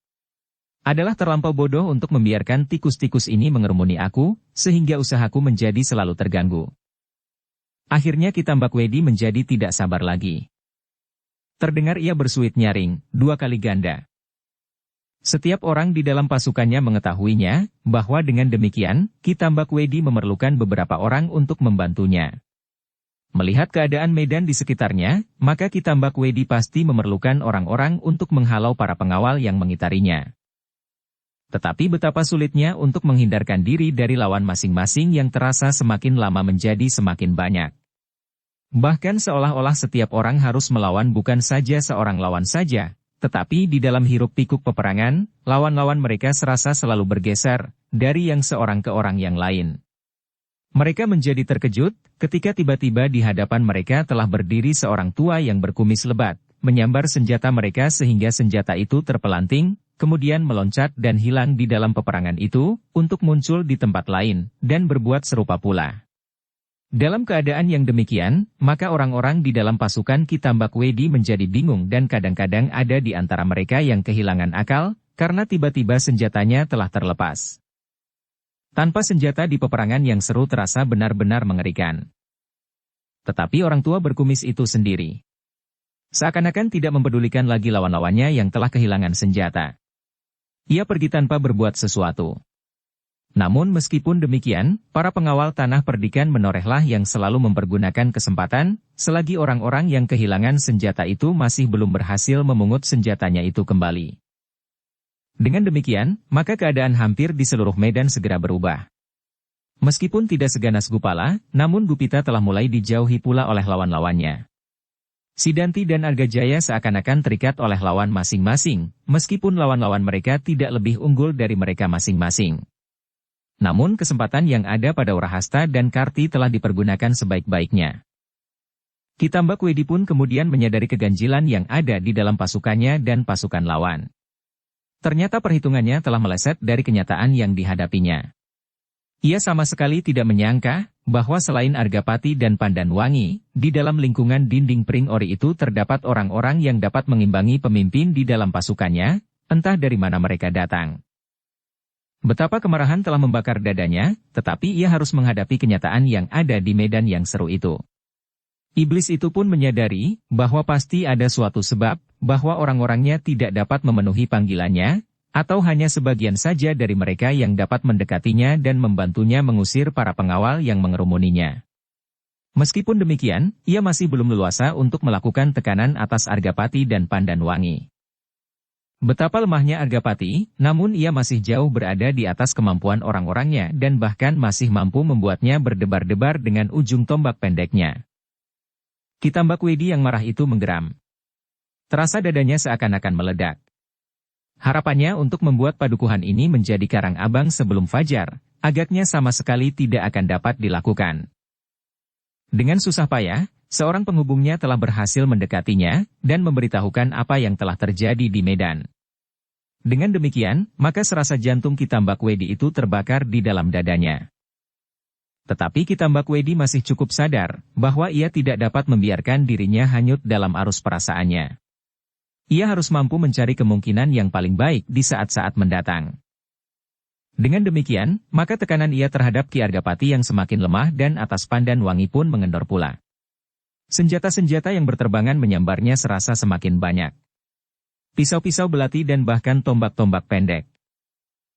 A: Adalah terlampau bodoh untuk membiarkan tikus-tikus ini mengerumuni aku, sehingga usahaku menjadi selalu terganggu. Akhirnya Kitambak Wedi menjadi tidak sabar lagi. Terdengar ia bersuit nyaring, 2 kali ganda. Setiap orang di dalam pasukannya mengetahuinya, bahwa dengan demikian, Kitambak Wedi memerlukan beberapa orang untuk membantunya. Melihat keadaan medan di sekitarnya, maka Kitambak Wedi pasti memerlukan orang-orang untuk menghalau para pengawal yang mengitarinya. Tetapi betapa sulitnya untuk menghindarkan diri dari lawan masing-masing yang terasa semakin lama menjadi semakin banyak. Bahkan seolah-olah setiap orang harus melawan bukan saja seorang lawan saja, tetapi di dalam hiruk-pikuk peperangan, lawan-lawan mereka serasa selalu bergeser, dari yang seorang ke orang yang lain. Mereka menjadi terkejut, ketika tiba-tiba di hadapan mereka telah berdiri seorang tua yang berkumis lebat, menyambar senjata mereka sehingga senjata itu terpelanting, kemudian meloncat dan hilang di dalam peperangan itu, untuk muncul di tempat lain, dan berbuat serupa pula. Dalam keadaan yang demikian, maka orang-orang di dalam pasukan Kitambak Wedi menjadi bingung dan kadang-kadang ada di antara mereka yang kehilangan akal, karena tiba-tiba senjatanya telah terlepas. Tanpa senjata di peperangan yang seru terasa benar-benar mengerikan. Tetapi orang tua berkumis itu sendiri seakan-akan tidak mempedulikan lagi lawan-lawannya yang telah kehilangan senjata. Ia pergi tanpa berbuat sesuatu. Namun meskipun demikian, para pengawal tanah perdikan menorehlah yang selalu mempergunakan kesempatan, selagi orang-orang yang kehilangan senjata itu masih belum berhasil memungut senjatanya itu kembali. Dengan demikian, maka keadaan hampir di seluruh medan segera berubah. Meskipun tidak seganas Gupala, namun Gupita telah mulai dijauhi pula oleh lawan-lawannya. Sidanti dan Argajaya seakan-akan terikat oleh lawan masing-masing, meskipun lawan-lawan mereka tidak lebih unggul dari mereka masing-masing. Namun kesempatan yang ada pada Urahasta dan Karti telah dipergunakan sebaik-baiknya. Kitambak Wedi pun kemudian menyadari keganjilan yang ada di dalam pasukannya dan pasukan lawan. Ternyata perhitungannya telah meleset dari kenyataan yang dihadapinya. Ia sama sekali tidak menyangka bahwa selain Argapati dan Pandanwangi, di dalam lingkungan dinding Pring Ori itu terdapat orang-orang yang dapat mengimbangi pemimpin di dalam pasukannya, entah dari mana mereka datang. Betapa kemarahan telah membakar dadanya, tetapi ia harus menghadapi kenyataan yang ada di medan yang seru itu. Iblis itu pun menyadari bahwa pasti ada suatu sebab, bahwa orang-orangnya tidak dapat memenuhi panggilannya, atau hanya sebagian saja dari mereka yang dapat mendekatinya dan membantunya mengusir para pengawal yang mengerumuninya. Meskipun demikian, ia masih belum leluasa untuk melakukan tekanan atas Argapati dan Pandanwangi. Betapa lemahnya Argapati, namun ia masih jauh berada di atas kemampuan orang-orangnya dan bahkan masih mampu membuatnya berdebar-debar dengan ujung tombak pendeknya. Kitambak Wedi yang marah itu menggeram. Terasa dadanya seakan-akan meledak. Harapannya untuk membuat padukuhan ini menjadi karang abang sebelum fajar, agaknya sama sekali tidak akan dapat dilakukan. Dengan susah payah, seorang penghubungnya telah berhasil mendekatinya, dan memberitahukan apa yang telah terjadi di medan. Dengan demikian, maka serasa jantung Kitambak Wedi itu terbakar di dalam dadanya. Tetapi Kitambak Wedi masih cukup sadar, bahwa ia tidak dapat membiarkan dirinya hanyut dalam arus perasaannya. Ia harus mampu mencari kemungkinan yang paling baik di saat-saat mendatang. Dengan demikian, maka tekanan ia terhadap Ki Argapati yang semakin lemah dan atas Pandanwangi pun mengendor pula. Senjata-senjata yang berterbangan menyambarnya serasa semakin banyak. Pisau-pisau belati dan bahkan tombak-tombak pendek.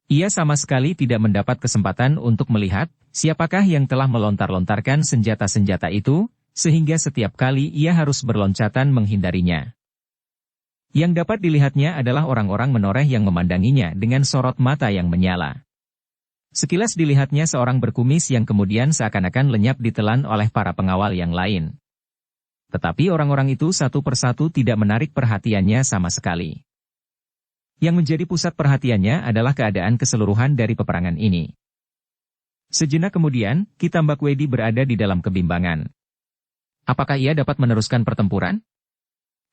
A: Ia sama sekali tidak mendapat kesempatan untuk melihat siapakah yang telah melontar-lontarkan senjata-senjata itu, sehingga setiap kali ia harus berloncatan menghindarinya. Yang dapat dilihatnya adalah orang-orang menoreh yang memandanginya dengan sorot mata yang menyala. Sekilas dilihatnya seorang berkumis yang kemudian seakan-akan lenyap ditelan oleh para pengawal yang lain. Tetapi orang-orang itu satu persatu tidak menarik perhatiannya sama sekali. Yang menjadi pusat perhatiannya adalah keadaan keseluruhan dari peperangan ini. Sejenak kemudian, Ki Tambakwedi berada di dalam kebimbangan. Apakah ia dapat meneruskan pertempuran?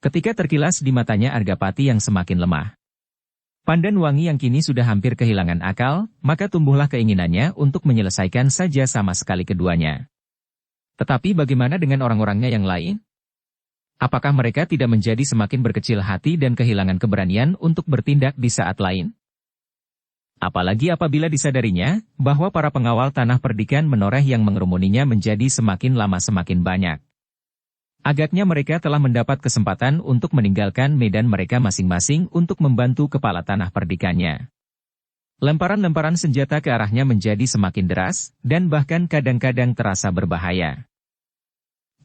A: Ketika terkilas di matanya Argapati yang semakin lemah. Pandan Wangi yang kini sudah hampir kehilangan akal, maka tumbuhlah keinginannya untuk menyelesaikan saja sama sekali keduanya. Tetapi bagaimana dengan orang-orangnya yang lain? Apakah mereka tidak menjadi semakin berkecil hati dan kehilangan keberanian untuk bertindak di saat lain? Apalagi apabila disadarinya, bahwa para pengawal tanah perdikan menoreh yang mengerumuninya menjadi semakin lama semakin banyak. Agaknya mereka telah mendapat kesempatan untuk meninggalkan medan mereka masing-masing untuk membantu kepala tanah perdikannya. Lemparan-lemparan senjata ke arahnya menjadi semakin deras, dan bahkan kadang-kadang terasa berbahaya.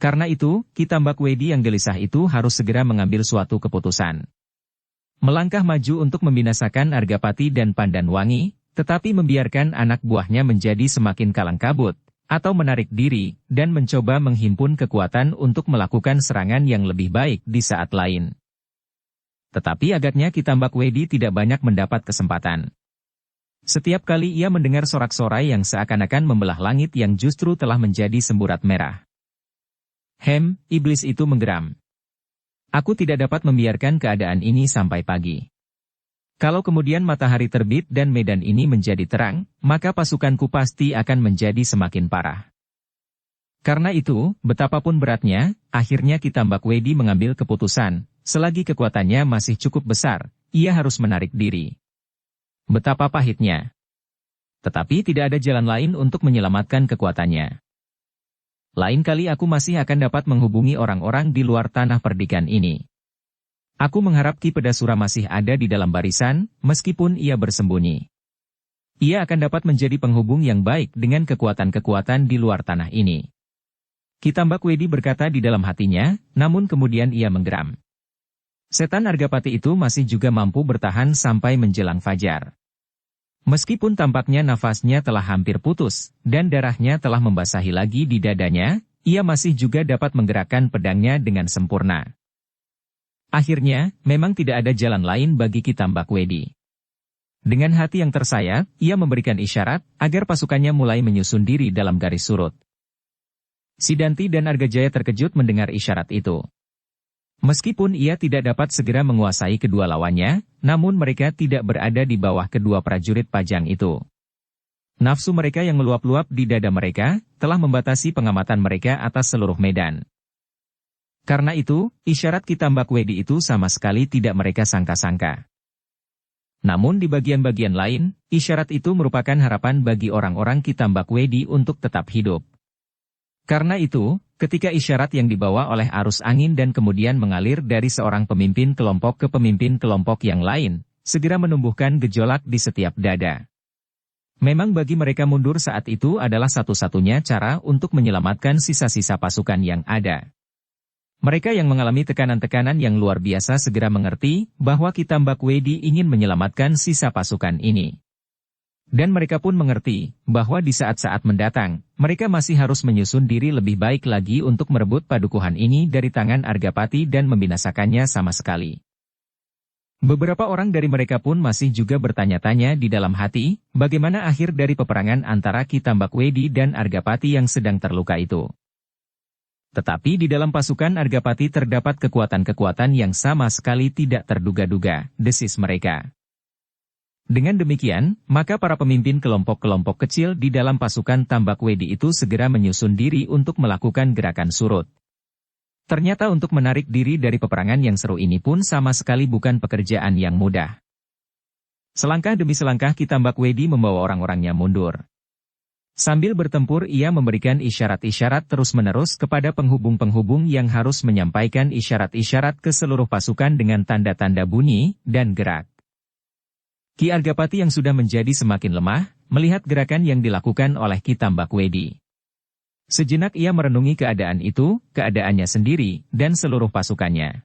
A: Karena itu, Ki Tambakwedi yang gelisah itu harus segera mengambil suatu keputusan. Melangkah maju untuk membinasakan Argapati dan Pandan Wangi, tetapi membiarkan anak buahnya menjadi semakin kalang kabut, atau menarik diri, dan mencoba menghimpun kekuatan untuk melakukan serangan yang lebih baik di saat lain. Tetapi agaknya Ki Tambakwedi tidak banyak mendapat kesempatan. Setiap kali ia mendengar sorak-sorai yang seakan-akan membelah langit yang justru telah menjadi semburat merah. Iblis itu menggeram. Aku tidak dapat membiarkan keadaan ini sampai pagi. Kalau kemudian matahari terbit dan medan ini menjadi terang, maka pasukanku pasti akan menjadi semakin parah. Karena itu, betapapun beratnya, akhirnya Ki Tambakwedi mengambil keputusan, selagi kekuatannya masih cukup besar, ia harus menarik diri. Betapa pahitnya. Tetapi tidak ada jalan lain untuk menyelamatkan kekuatannya. Lain kali aku masih akan dapat menghubungi orang-orang di luar tanah perdikan ini. Aku mengharap Ki Pedasura masih ada di dalam barisan, meskipun ia bersembunyi. Ia akan dapat menjadi penghubung yang baik dengan kekuatan-kekuatan di luar tanah ini. Ki Tambakwedi berkata di dalam hatinya, namun kemudian ia menggeram. Setan Argapati itu masih juga mampu bertahan sampai menjelang fajar. Meskipun tampaknya nafasnya telah hampir putus, dan darahnya telah membasahi lagi di dadanya, ia masih juga dapat menggerakkan pedangnya dengan sempurna. Akhirnya, memang tidak ada jalan lain bagi Ki Tambakwedi. Dengan hati yang tersayat, ia memberikan isyarat, agar pasukannya mulai menyusun diri dalam garis surut. Sidanti dan Argajaya terkejut mendengar isyarat itu. Meskipun ia tidak dapat segera menguasai kedua lawannya, namun mereka tidak berada di bawah kedua prajurit Pajang itu. Nafsu mereka yang meluap-luap di dada mereka, telah membatasi pengamatan mereka atas seluruh medan. Karena itu, isyarat Ki Tambakwedi itu sama sekali tidak mereka sangka-sangka. Namun di bagian-bagian lain, isyarat itu merupakan harapan bagi orang-orang Ki Tambakwedi untuk tetap hidup. Karena itu, ketika isyarat yang dibawa oleh arus angin dan kemudian mengalir dari seorang pemimpin kelompok ke pemimpin kelompok yang lain, segera menumbuhkan gejolak di setiap dada. Memang bagi mereka mundur saat itu adalah satu-satunya cara untuk menyelamatkan sisa-sisa pasukan yang ada. Mereka yang mengalami tekanan-tekanan yang luar biasa segera mengerti bahwa Ki Tambakwedi ingin menyelamatkan sisa pasukan ini. Dan mereka pun mengerti bahwa di saat-saat mendatang, mereka masih harus menyusun diri lebih baik lagi untuk merebut padukuhan ini dari tangan Argapati dan membinasakannya sama sekali. Beberapa orang dari mereka pun masih juga bertanya-tanya di dalam hati, bagaimana akhir dari peperangan antara Ki Tambakwedi dan Argapati yang sedang terluka itu. Tetapi di dalam pasukan Argapati terdapat kekuatan-kekuatan yang sama sekali tidak terduga-duga, desis mereka. Dengan demikian, maka para pemimpin kelompok-kelompok kecil di dalam pasukan Tambakwedi itu segera menyusun diri untuk melakukan gerakan surut. Ternyata untuk menarik diri dari peperangan yang seru ini pun sama sekali bukan pekerjaan yang mudah. Selangkah demi selangkah Ki Tambakwedi membawa orang-orangnya mundur. Sambil bertempur ia memberikan isyarat-isyarat terus-menerus kepada penghubung-penghubung yang harus menyampaikan isyarat-isyarat ke seluruh pasukan dengan tanda-tanda bunyi dan gerak. Ki Argapati yang sudah menjadi semakin lemah, melihat gerakan yang dilakukan oleh Ki Tambakwedi. Sejenak ia merenungi keadaan itu, keadaannya sendiri, dan seluruh pasukannya.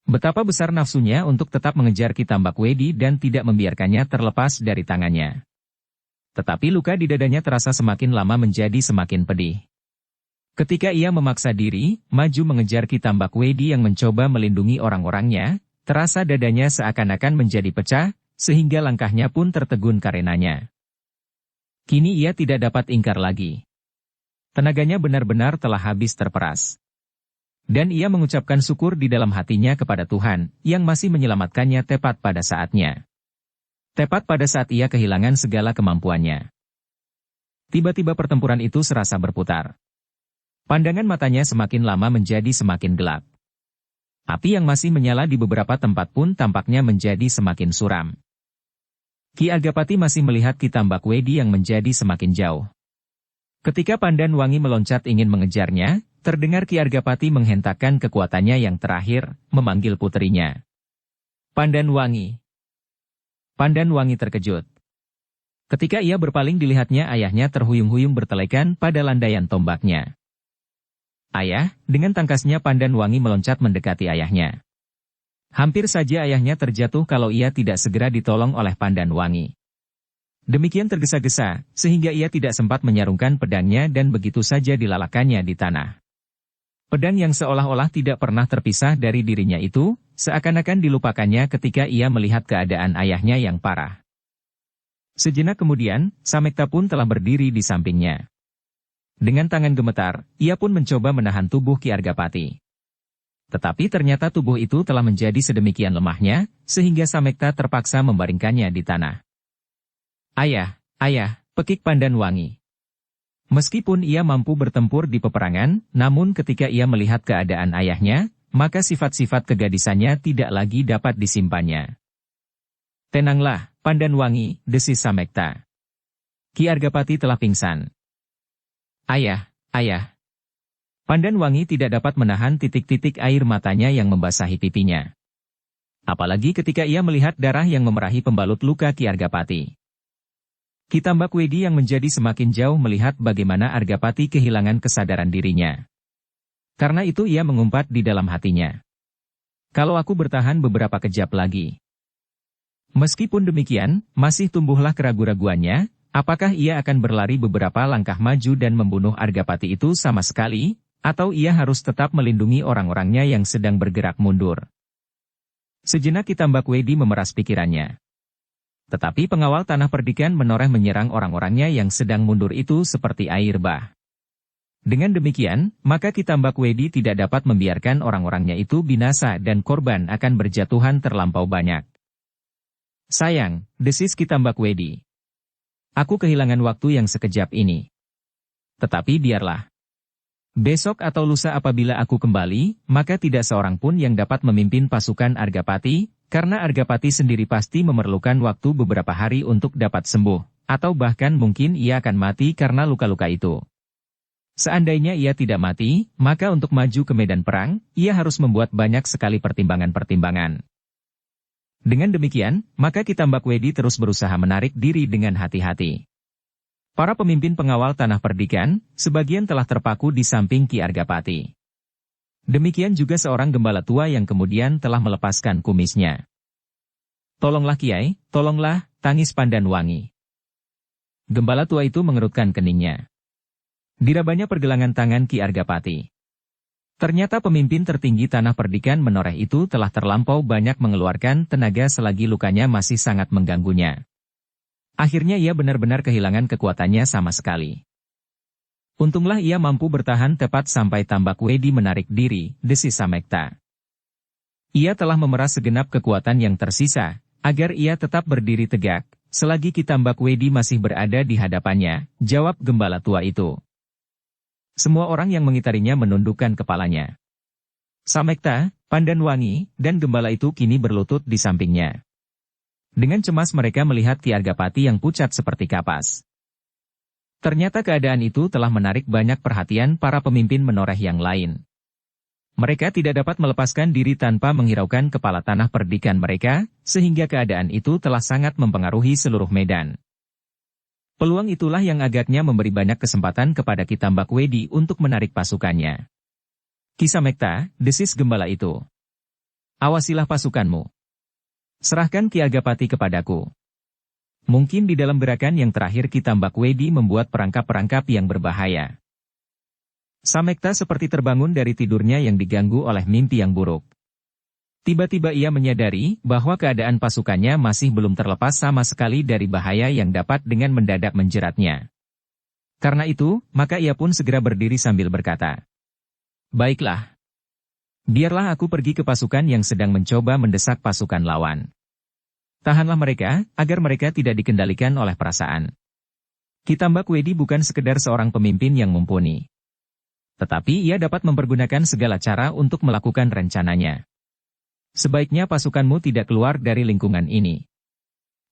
A: Betapa besar nafsunya untuk tetap mengejar Ki Tambakwedi dan tidak membiarkannya terlepas dari tangannya. Tetapi luka di dadanya terasa semakin lama menjadi semakin pedih. Ketika ia memaksa diri, maju mengejar Ki Tambak Wedi yang mencoba melindungi orang-orangnya, terasa dadanya seakan-akan menjadi pecah, sehingga langkahnya pun tertegun karenanya. Kini ia tidak dapat ingkar lagi. Tenaganya benar-benar telah habis terperas. Dan ia mengucapkan syukur di dalam hatinya kepada Tuhan, yang masih menyelamatkannya tepat pada saatnya. Tepat pada saat ia kehilangan segala kemampuannya. Tiba-tiba pertempuran itu serasa berputar. Pandangan matanya semakin lama menjadi semakin gelap. Api yang masih menyala di beberapa tempat pun tampaknya menjadi semakin suram. Ki Argapati masih melihat Ki Tambak Wedi yang menjadi semakin jauh. Ketika Pandan Wangi meloncat ingin mengejarnya, terdengar Ki Argapati menghentakkan kekuatannya yang terakhir, memanggil puterinya. Pandan Wangi. Pandan Wangi terkejut. Ketika ia berpaling dilihatnya ayahnya terhuyung-huyung bertelekan pada landaian tombaknya. Ayah, dengan tangkasnya Pandan Wangi meloncat mendekati ayahnya. Hampir saja ayahnya terjatuh kalau ia tidak segera ditolong oleh Pandan Wangi. Demikian tergesa-gesa, sehingga ia tidak sempat menyarungkan pedangnya dan begitu saja dilalakannya di tanah. Pedang yang seolah-olah tidak pernah terpisah dari dirinya itu, seakan-akan dilupakannya ketika ia melihat keadaan ayahnya yang parah. Sejenak kemudian, Samekta pun telah berdiri di sampingnya. Dengan tangan gemetar, ia pun mencoba menahan tubuh Ki Argapati. Tetapi ternyata tubuh itu telah menjadi sedemikian lemahnya, sehingga Samekta terpaksa membaringkannya di tanah. Ayah, pekik Pandan Wangi. Meskipun ia mampu bertempur di peperangan, namun ketika ia melihat keadaan ayahnya, maka sifat-sifat kegadisannya tidak lagi dapat disimpannya. Tenanglah, Pandan Wangi, desis Samekta. Ki Argapati telah pingsan. Ayah. Pandan Wangi tidak dapat menahan titik-titik air matanya yang membasahi pipinya. Apalagi ketika ia melihat darah yang memerahi pembalut luka Ki Argapati. Ki Tambak Wedi yang menjadi semakin jauh melihat bagaimana Argapati kehilangan kesadaran dirinya. Karena itu ia mengumpat di dalam hatinya. Kalau aku bertahan beberapa kejap lagi. Meskipun demikian, masih tumbuhlah keraguan-raguannya, apakah ia akan berlari beberapa langkah maju dan membunuh Argapati itu sama sekali, atau ia harus tetap melindungi orang-orangnya yang sedang bergerak mundur. Sejenak Ki Tambak Wedi memeras pikirannya. Tetapi pengawal tanah perdikan menoreh menyerang orang-orangnya yang sedang mundur itu seperti air bah. Dengan demikian, maka Ki Tambak Wedi tidak dapat membiarkan orang-orangnya itu binasa dan korban akan berjatuhan terlampau banyak. Sayang, desis Ki Tambak Wedi. Aku kehilangan waktu yang sekejap ini. Tetapi biarlah. Besok atau lusa apabila aku kembali, maka tidak seorang pun yang dapat memimpin pasukan Argapati, karena Argapati sendiri pasti memerlukan waktu beberapa hari untuk dapat sembuh, atau bahkan mungkin ia akan mati karena luka-luka itu. Seandainya ia tidak mati, maka untuk maju ke medan perang, ia harus membuat banyak sekali pertimbangan-pertimbangan. Dengan demikian, maka Ki Tambak Wedi terus berusaha menarik diri dengan hati-hati. Para pemimpin pengawal tanah perdikan, sebagian telah terpaku di samping Ki Argapati. Demikian juga seorang gembala tua yang kemudian telah melepaskan kumisnya. Tolonglah Kiai, tolonglah, tangis Pandan Wangi. Gembala tua itu mengerutkan keningnya. Dirabanya pergelangan tangan Ki Argapati. Ternyata pemimpin tertinggi tanah perdikan menoreh itu telah terlampau banyak mengeluarkan tenaga selagi lukanya masih sangat mengganggunya. Akhirnya ia benar-benar kehilangan kekuatannya sama sekali. Untunglah ia mampu bertahan tepat sampai Tambak Wedi menarik diri, desis Samekta. Ia telah memeras segenap kekuatan yang tersisa, agar ia tetap berdiri tegak, selagi Ki Tambak Wedi masih berada di hadapannya, jawab gembala tua itu. Semua orang yang mengitarinya menundukkan kepalanya. Samekta, Pandan Wangi, dan gembala itu kini berlutut di sampingnya. Dengan cemas mereka melihat Ki Argapati yang pucat seperti kapas. Ternyata keadaan itu telah menarik banyak perhatian para pemimpin menoreh yang lain. Mereka tidak dapat melepaskan diri tanpa menghiraukan kepala tanah perdikan mereka, sehingga keadaan itu telah sangat mempengaruhi seluruh medan. Peluang itulah yang agaknya memberi banyak kesempatan kepada Ki Tambak Wedi untuk menarik pasukannya. Ki Samekta, desis gembala itu. Awasilah pasukanmu. Serahkan Ki Argapati kepadaku. Mungkin di dalam gerakan yang terakhir Kitambak Wedi membuat perangkap-perangkap yang berbahaya. Samekta seperti terbangun dari tidurnya yang diganggu oleh mimpi yang buruk. Tiba-tiba ia menyadari bahwa keadaan pasukannya masih belum terlepas sama sekali dari bahaya yang dapat dengan mendadak menjeratnya. Karena itu, maka ia pun segera berdiri sambil berkata, "Baiklah. Biarlah aku pergi ke pasukan yang sedang mencoba mendesak pasukan lawan. Tahanlah mereka, agar mereka tidak dikendalikan oleh perasaan." Kitambak Wedi bukan sekedar seorang pemimpin yang mumpuni. Tetapi ia dapat mempergunakan segala cara untuk melakukan rencananya. Sebaiknya pasukanmu tidak keluar dari lingkungan ini.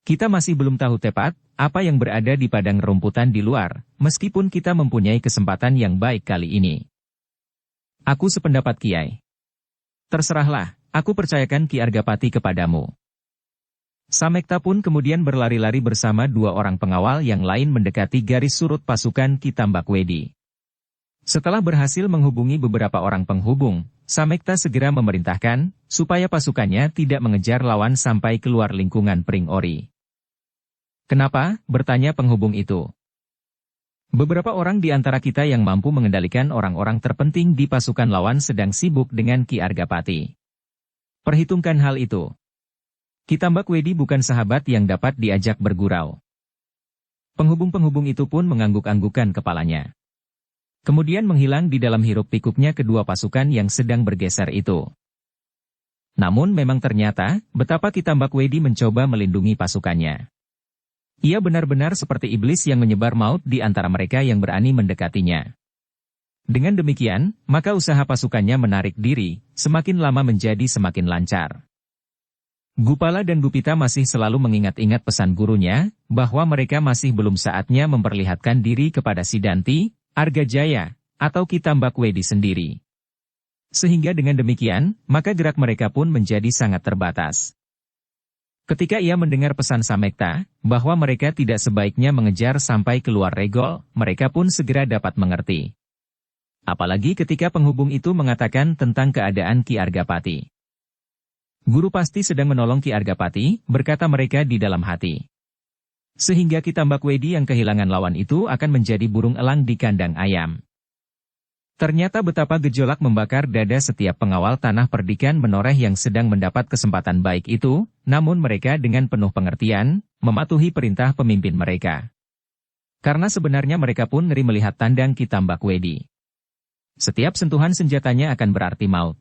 A: Kita masih belum tahu tepat apa yang berada di padang rumputan di luar, meskipun kita mempunyai kesempatan yang baik kali ini. Aku sependapat Kiai. Terserahlah, aku percayakan Ki Argapati kepadamu. Samekta pun kemudian berlari-lari bersama dua orang pengawal yang lain mendekati garis surut pasukan Kitambak Wedi. Setelah berhasil menghubungi beberapa orang penghubung, Samekta segera memerintahkan supaya pasukannya tidak mengejar lawan sampai keluar lingkungan Pring Ori. "Kenapa?" bertanya penghubung itu. "Beberapa orang di antara kita yang mampu mengendalikan orang-orang terpenting di pasukan lawan sedang sibuk dengan Ki Argapati. Perhitungkan hal itu. Kitambak Wedi bukan sahabat yang dapat diajak bergurau." Penghubung-penghubung itu pun mengangguk-anggukan kepalanya. Kemudian menghilang di dalam hiruk-pikuknya kedua pasukan yang sedang bergeser itu. Namun memang ternyata, betapa Kitambak Wedi mencoba melindungi pasukannya. Ia benar-benar seperti iblis yang menyebar maut di antara mereka yang berani mendekatinya. Dengan demikian, maka usaha pasukannya menarik diri, semakin lama menjadi semakin lancar. Gupala dan Gupita masih selalu mengingat-ingat pesan gurunya, bahwa mereka masih belum saatnya memperlihatkan diri kepada Sidanti, Argajaya, atau Kitambak Wedi sendiri. Sehingga dengan demikian, maka gerak mereka pun menjadi sangat terbatas. Ketika ia mendengar pesan Samekta, bahwa mereka tidak sebaiknya mengejar sampai keluar regol, mereka pun segera dapat mengerti. Apalagi ketika penghubung itu mengatakan tentang keadaan Ki Argapati. "Guru pasti sedang menolong Ki Argapati," berkata mereka di dalam hati. Sehingga Kitambak Wedi yang kehilangan lawan itu akan menjadi burung elang di kandang ayam. Ternyata betapa gejolak membakar dada setiap pengawal tanah perdikan menoreh yang sedang mendapat kesempatan baik itu, namun mereka dengan penuh pengertian, mematuhi perintah pemimpin mereka. Karena sebenarnya mereka pun ngeri melihat tandang Kitambak Wedi. Setiap sentuhan senjatanya akan berarti maut.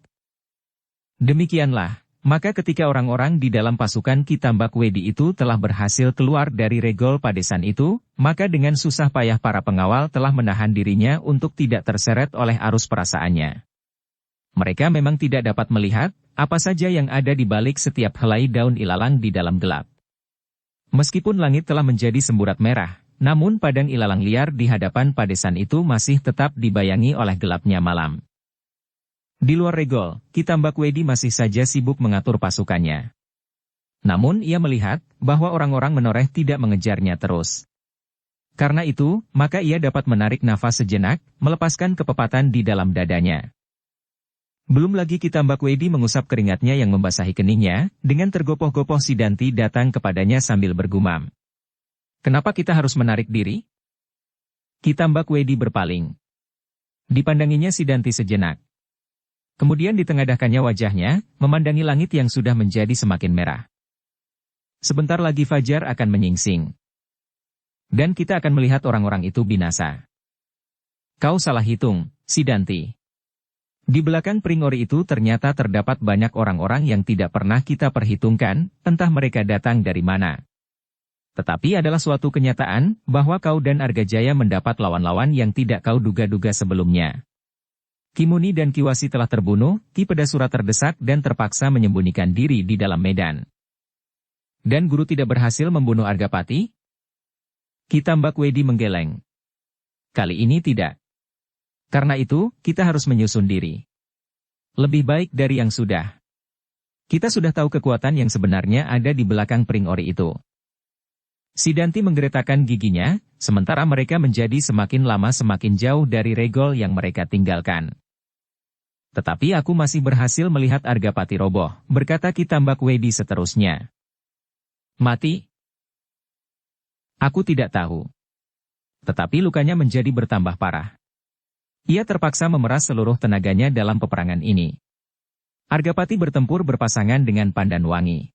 A: Demikianlah. Maka ketika orang-orang di dalam pasukan Kitambak Wedi itu telah berhasil keluar dari regol padesan itu, maka dengan susah payah para pengawal telah menahan dirinya untuk tidak terseret oleh arus perasaannya. Mereka memang tidak dapat melihat apa saja yang ada di balik setiap helai daun ilalang di dalam gelap. Meskipun langit telah menjadi semburat merah, namun padang ilalang liar di hadapan padesan itu masih tetap dibayangi oleh gelapnya malam. Di luar regol, Kitambak Wedi masih saja sibuk mengatur pasukannya. Namun ia melihat bahwa orang-orang menoreh tidak mengejarnya terus. Karena itu, maka ia dapat menarik nafas sejenak, melepaskan kepepatan di dalam dadanya. Belum lagi Kitambak Wedi mengusap keringatnya yang membasahi keningnya, dengan tergopoh-gopoh Sidanti datang kepadanya sambil bergumam. "Kenapa kita harus menarik diri?" Kitambak Wedi berpaling. Dipandanginya Sidanti sejenak. Kemudian ditengadahkannya wajahnya, memandangi langit yang sudah menjadi semakin merah. "Sebentar lagi fajar akan menyingsing. Dan kita akan melihat orang-orang itu binasa." "Kau salah hitung, Sidanti. Di belakang Pring Ori itu ternyata terdapat banyak orang-orang yang tidak pernah kita perhitungkan, entah mereka datang dari mana. Tetapi adalah suatu kenyataan, bahwa kau dan Argajaya mendapat lawan-lawan yang tidak kau duga-duga sebelumnya. Ki Muni dan Ki Wasi telah terbunuh, Ki Pedasura terdesak dan terpaksa menyembunyikan diri di dalam medan. Dan guru tidak berhasil membunuh Argapati?" Kitambak Wedi menggeleng. "Kali ini tidak. Karena itu, kita harus menyusun diri. Lebih baik dari yang sudah. Kita sudah tahu kekuatan yang sebenarnya ada di belakang Pring Ori itu." Sidanti menggeretakkan giginya, sementara mereka menjadi semakin lama semakin jauh dari regol yang mereka tinggalkan. "Tetapi aku masih berhasil melihat Argapati roboh," berkata Kitambak Wedi seterusnya. "Mati?" Aku tidak tahu. Tetapi lukanya menjadi bertambah parah. Ia terpaksa memeras seluruh tenaganya dalam peperangan ini. Argapati bertempur berpasangan dengan Pandanwangi.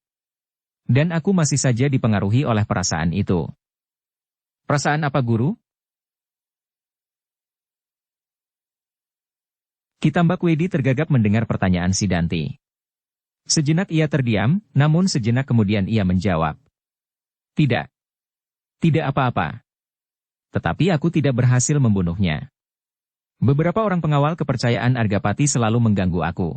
A: Dan aku masih saja dipengaruhi oleh perasaan itu. Perasaan apa, Guru? Kitambakwedi tergagap mendengar pertanyaan Sidanti. Sejenak ia terdiam, namun sejenak kemudian ia menjawab. Tidak. Tidak apa-apa. Tetapi aku tidak berhasil membunuhnya. Beberapa orang pengawal kepercayaan Argapati selalu mengganggu aku.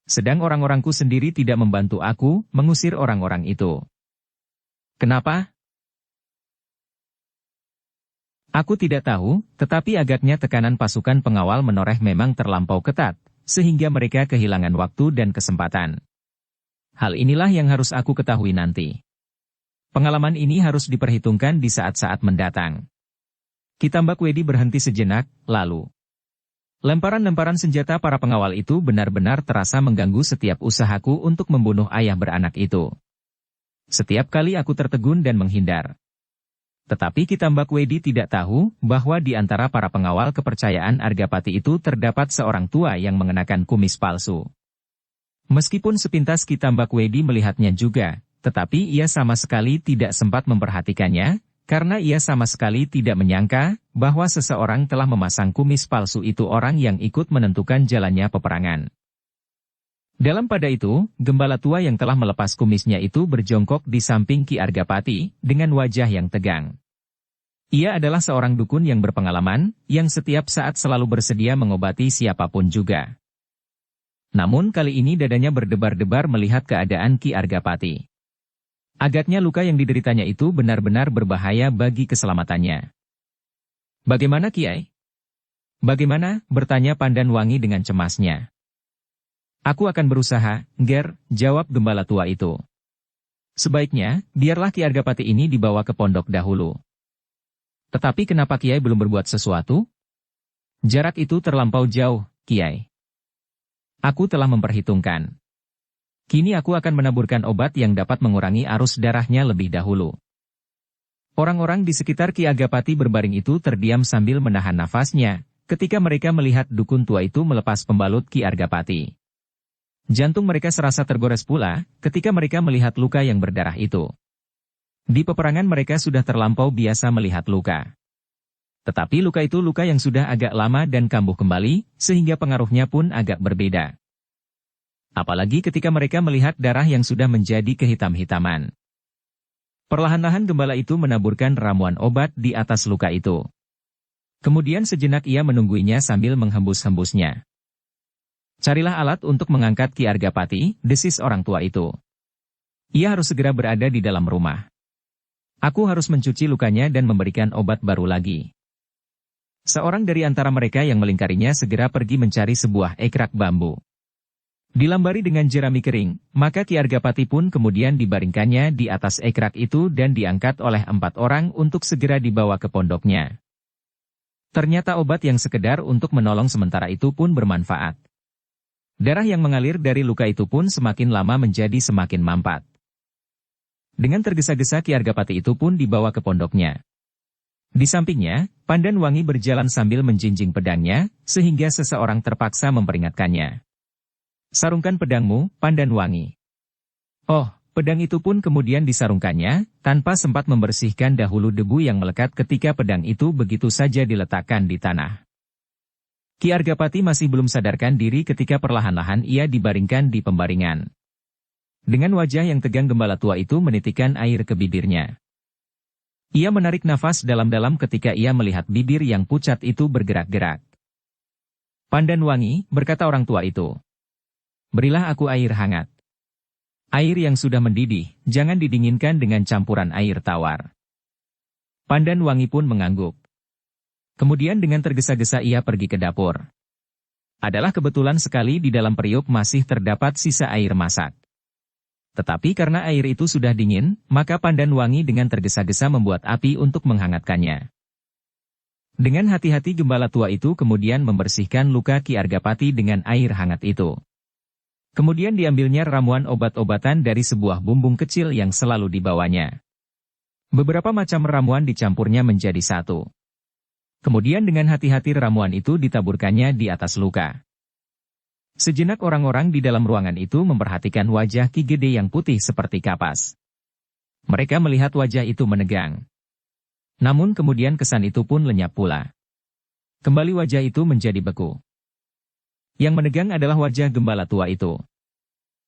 A: Sedang orang-orangku sendiri tidak membantu aku mengusir orang-orang itu. Kenapa? Aku tidak tahu, tetapi agaknya tekanan pasukan pengawal menoreh memang terlampau ketat, sehingga mereka kehilangan waktu dan kesempatan. Hal inilah yang harus aku ketahui nanti. Pengalaman ini harus diperhitungkan di saat-saat mendatang. Kitambakwedi berhenti sejenak, lalu. Lemparan-lemparan senjata para pengawal itu benar-benar terasa mengganggu setiap usahaku untuk membunuh ayah beranak itu. Setiap kali aku tertegun dan menghindar. Tetapi Kitambakwedi tidak tahu bahwa di antara para pengawal kepercayaan Argapati itu terdapat seorang tua yang mengenakan kumis palsu. Meskipun sepintas Kitambakwedi melihatnya juga, tetapi ia sama sekali tidak sempat memperhatikannya, karena ia sama sekali tidak menyangka bahwa seseorang telah memasang kumis palsu itu orang yang ikut menentukan jalannya peperangan. Dalam pada itu, gembala tua yang telah melepas kumisnya itu berjongkok di samping Ki Argapati, dengan wajah yang tegang. Ia adalah seorang dukun yang berpengalaman, yang setiap saat selalu bersedia mengobati siapapun juga. Namun kali ini dadanya berdebar-debar melihat keadaan Ki Argapati. Agaknya luka yang dideritanya itu benar-benar berbahaya bagi keselamatannya. Bagaimana, Kiai? Bagaimana? Bertanya Pandanwangi dengan cemasnya. Aku akan berusaha, Ger, jawab gembala tua itu. Sebaiknya, biarlah Ki Argapati ini dibawa ke pondok dahulu. Tetapi kenapa Kiai belum berbuat sesuatu? Jarak itu terlampau jauh, Kiai. Aku telah memperhitungkan. Kini aku akan menaburkan obat yang dapat mengurangi arus darahnya lebih dahulu. Orang-orang di sekitar Ki Argapati berbaring itu terdiam sambil menahan nafasnya, ketika mereka melihat dukun tua itu melepas pembalut Ki Argapati. Jantung mereka serasa tergores pula, ketika mereka melihat luka yang berdarah itu. Di peperangan mereka sudah terlampau biasa melihat luka. Tetapi luka itu luka yang sudah agak lama dan kambuh kembali, sehingga pengaruhnya pun agak berbeda. Apalagi ketika mereka melihat darah yang sudah menjadi kehitam-hitaman. Perlahan-lahan gembala itu menaburkan ramuan obat di atas luka itu. Kemudian sejenak ia menungguinya sambil menghembus-hembusnya. Carilah alat untuk mengangkat Ki Argapati, desis orang tua itu. Ia harus segera berada di dalam rumah. Aku harus mencuci lukanya dan memberikan obat baru lagi. Seorang dari antara mereka yang melingkarinya segera pergi mencari sebuah ekrak bambu. Dilambari dengan jerami kering, maka Ki Argapati pun kemudian dibaringkannya di atas ekrak itu dan diangkat oleh 4 orang untuk segera dibawa ke pondoknya. Ternyata obat yang sekedar untuk menolong sementara itu pun bermanfaat. Darah yang mengalir dari luka itu pun semakin lama menjadi semakin mampat. Dengan tergesa-gesa Ki Argapati itu pun dibawa ke pondoknya. Di sampingnya, Pandanwangi berjalan sambil menjinjing pedangnya, sehingga seseorang terpaksa memperingatkannya. Sarungkan pedangmu, Pandanwangi. Oh, pedang itu pun kemudian disarungkannya, tanpa sempat membersihkan dahulu debu yang melekat ketika pedang itu begitu saja diletakkan di tanah. Ki Argapati masih belum sadarkan diri ketika perlahan-lahan ia dibaringkan di pembaringan. Dengan wajah yang tegang gembala tua itu menitikkan air ke bibirnya. Ia menarik nafas dalam-dalam ketika ia melihat bibir yang pucat itu bergerak-gerak. Pandanwangi, berkata orang tua itu. Berilah aku air hangat. Air yang sudah mendidih, jangan didinginkan dengan campuran air tawar. Pandanwangi pun mengangguk. Kemudian dengan tergesa-gesa ia pergi ke dapur. Adalah kebetulan sekali di dalam periuk masih terdapat sisa air masak. Tetapi karena air itu sudah dingin, maka Pandanwangi dengan tergesa-gesa membuat api untuk menghangatkannya. Dengan hati-hati gembala tua itu kemudian membersihkan luka Ki Argapati dengan air hangat itu. Kemudian diambilnya ramuan obat-obatan dari sebuah bumbung kecil yang selalu dibawanya. Beberapa macam ramuan dicampurnya menjadi satu. Kemudian dengan hati-hati ramuan itu ditaburkannya di atas luka. Sejenak orang-orang di dalam ruangan itu memperhatikan wajah Ki Gede yang putih seperti kapas. Mereka melihat wajah itu menegang. Namun kemudian kesan itu pun lenyap pula. Kembali wajah itu menjadi beku. Yang menegang adalah wajah gembala tua itu.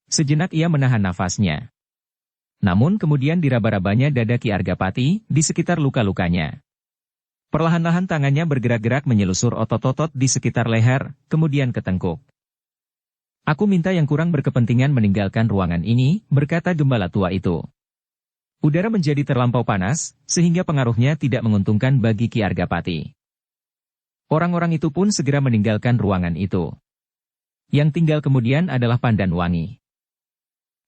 A: Sejenak ia menahan nafasnya. Namun kemudian diraba-rabanya dada Ki Argapati di sekitar luka-lukanya. Perlahan-lahan tangannya bergerak-gerak menyelusur otot-otot di sekitar leher, kemudian ke tengkuk. "Aku minta yang kurang berkepentingan meninggalkan ruangan ini," berkata gembala tua itu. Udara menjadi terlampau panas, sehingga pengaruhnya tidak menguntungkan bagi Ki Argapati. Orang-orang itu pun segera meninggalkan ruangan itu. Yang tinggal kemudian adalah Pandan Wangi.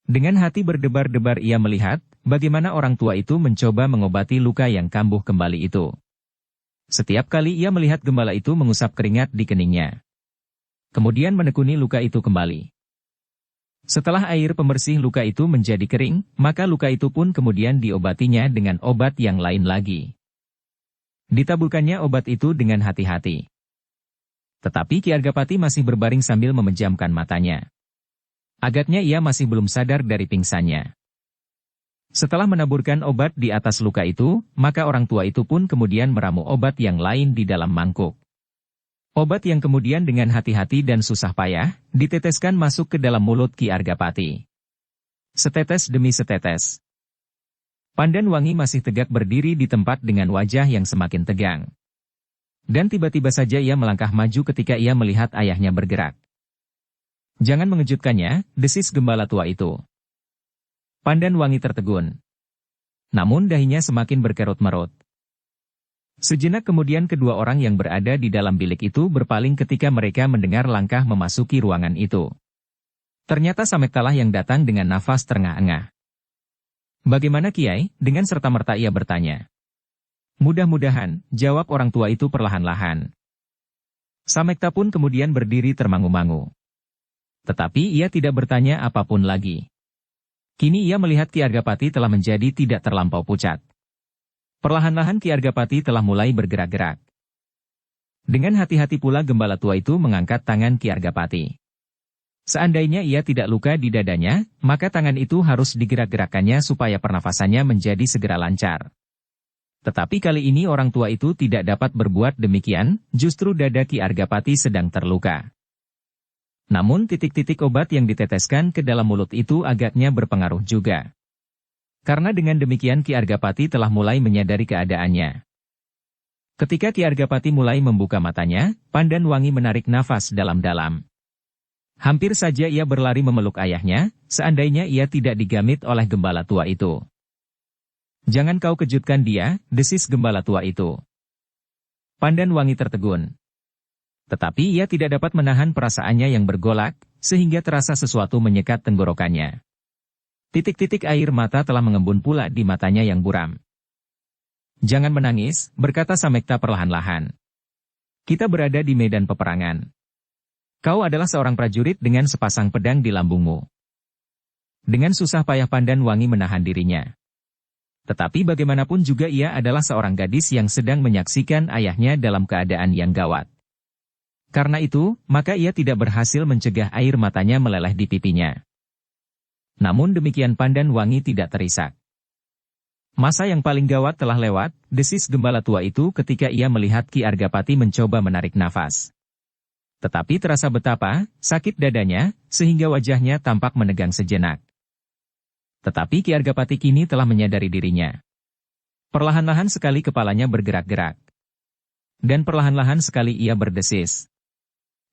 A: Dengan hati berdebar-debar ia melihat, bagaimana orang tua itu mencoba mengobati luka yang kambuh kembali itu. Setiap kali ia melihat gembala itu mengusap keringat di keningnya. Kemudian menekuni luka itu kembali. Setelah air pembersih luka itu menjadi kering, maka luka itu pun kemudian diobatinya dengan obat yang lain lagi. Ditaburkannya obat itu dengan hati-hati. Tetapi Ki Argapati masih berbaring sambil memejamkan matanya. Agaknya ia masih belum sadar dari pingsannya. Setelah menaburkan obat di atas luka itu, maka orang tua itu pun kemudian meramu obat yang lain di dalam mangkuk. Obat yang kemudian dengan hati-hati dan susah payah, diteteskan masuk ke dalam mulut Ki Argapati. Setetes demi setetes. Pandan Wangi masih tegak berdiri di tempat dengan wajah yang semakin tegang. Dan tiba-tiba saja ia melangkah maju ketika ia melihat ayahnya bergerak. "Jangan mengejutkannya," desis gembala tua itu. Pandan Wangi tertegun. Namun dahinya semakin berkerut-merut. Sejenak kemudian kedua orang yang berada di dalam bilik itu berpaling ketika mereka mendengar langkah memasuki ruangan itu. Ternyata Samektalah yang datang dengan nafas terengah-engah. "Bagaimana Kiai?" dengan serta-merta ia bertanya. "Mudah-mudahan," jawab orang tua itu perlahan-lahan. Samekta pun kemudian berdiri termangu-mangu. Tetapi ia tidak bertanya apapun lagi. Kini ia melihat Ki Argapati telah menjadi tidak terlampau pucat. Perlahan-lahan Ki Argapati telah mulai bergerak-gerak. Dengan hati-hati pula gembala tua itu mengangkat tangan Ki Argapati. Seandainya ia tidak luka di dadanya, maka tangan itu harus digerak-gerakkannya supaya pernafasannya menjadi segera lancar. Tetapi kali ini orang tua itu tidak dapat berbuat demikian, justru dada Ki Argapati sedang terluka. Namun titik-titik obat yang diteteskan ke dalam mulut itu agaknya berpengaruh juga. Karena dengan demikian Ki Argapati telah mulai menyadari keadaannya. Ketika Ki Argapati mulai membuka matanya, Pandan Wangi menarik nafas dalam-dalam. Hampir saja ia berlari memeluk ayahnya, seandainya ia tidak digamit oleh gembala tua itu. "Jangan kau kejutkan dia," desis gembala tua itu. Pandan Wangi tertegun. Tetapi ia tidak dapat menahan perasaannya yang bergolak, sehingga terasa sesuatu menyekat tenggorokannya. Titik-titik air mata telah mengembun pula di matanya yang buram. "Jangan menangis," berkata Samekta perlahan-lahan. "Kita berada di medan peperangan. Kau adalah seorang prajurit dengan sepasang pedang di lambungmu." Dengan susah payah Pandan Wangi menahan dirinya. Tetapi bagaimanapun juga ia adalah seorang gadis yang sedang menyaksikan ayahnya dalam keadaan yang gawat. Karena itu, maka ia tidak berhasil mencegah air matanya meleleh di pipinya. Namun demikian Pandan Wangi tidak terisak. "Masa yang paling gawat telah lewat," desis gembala tua itu ketika ia melihat Ki Argapati mencoba menarik nafas. Tetapi terasa betapa sakit dadanya, sehingga wajahnya tampak menegang sejenak. Tetapi Ki Argapati kini telah menyadari dirinya. Perlahan-lahan sekali kepalanya bergerak-gerak. Dan perlahan-lahan sekali ia berdesis.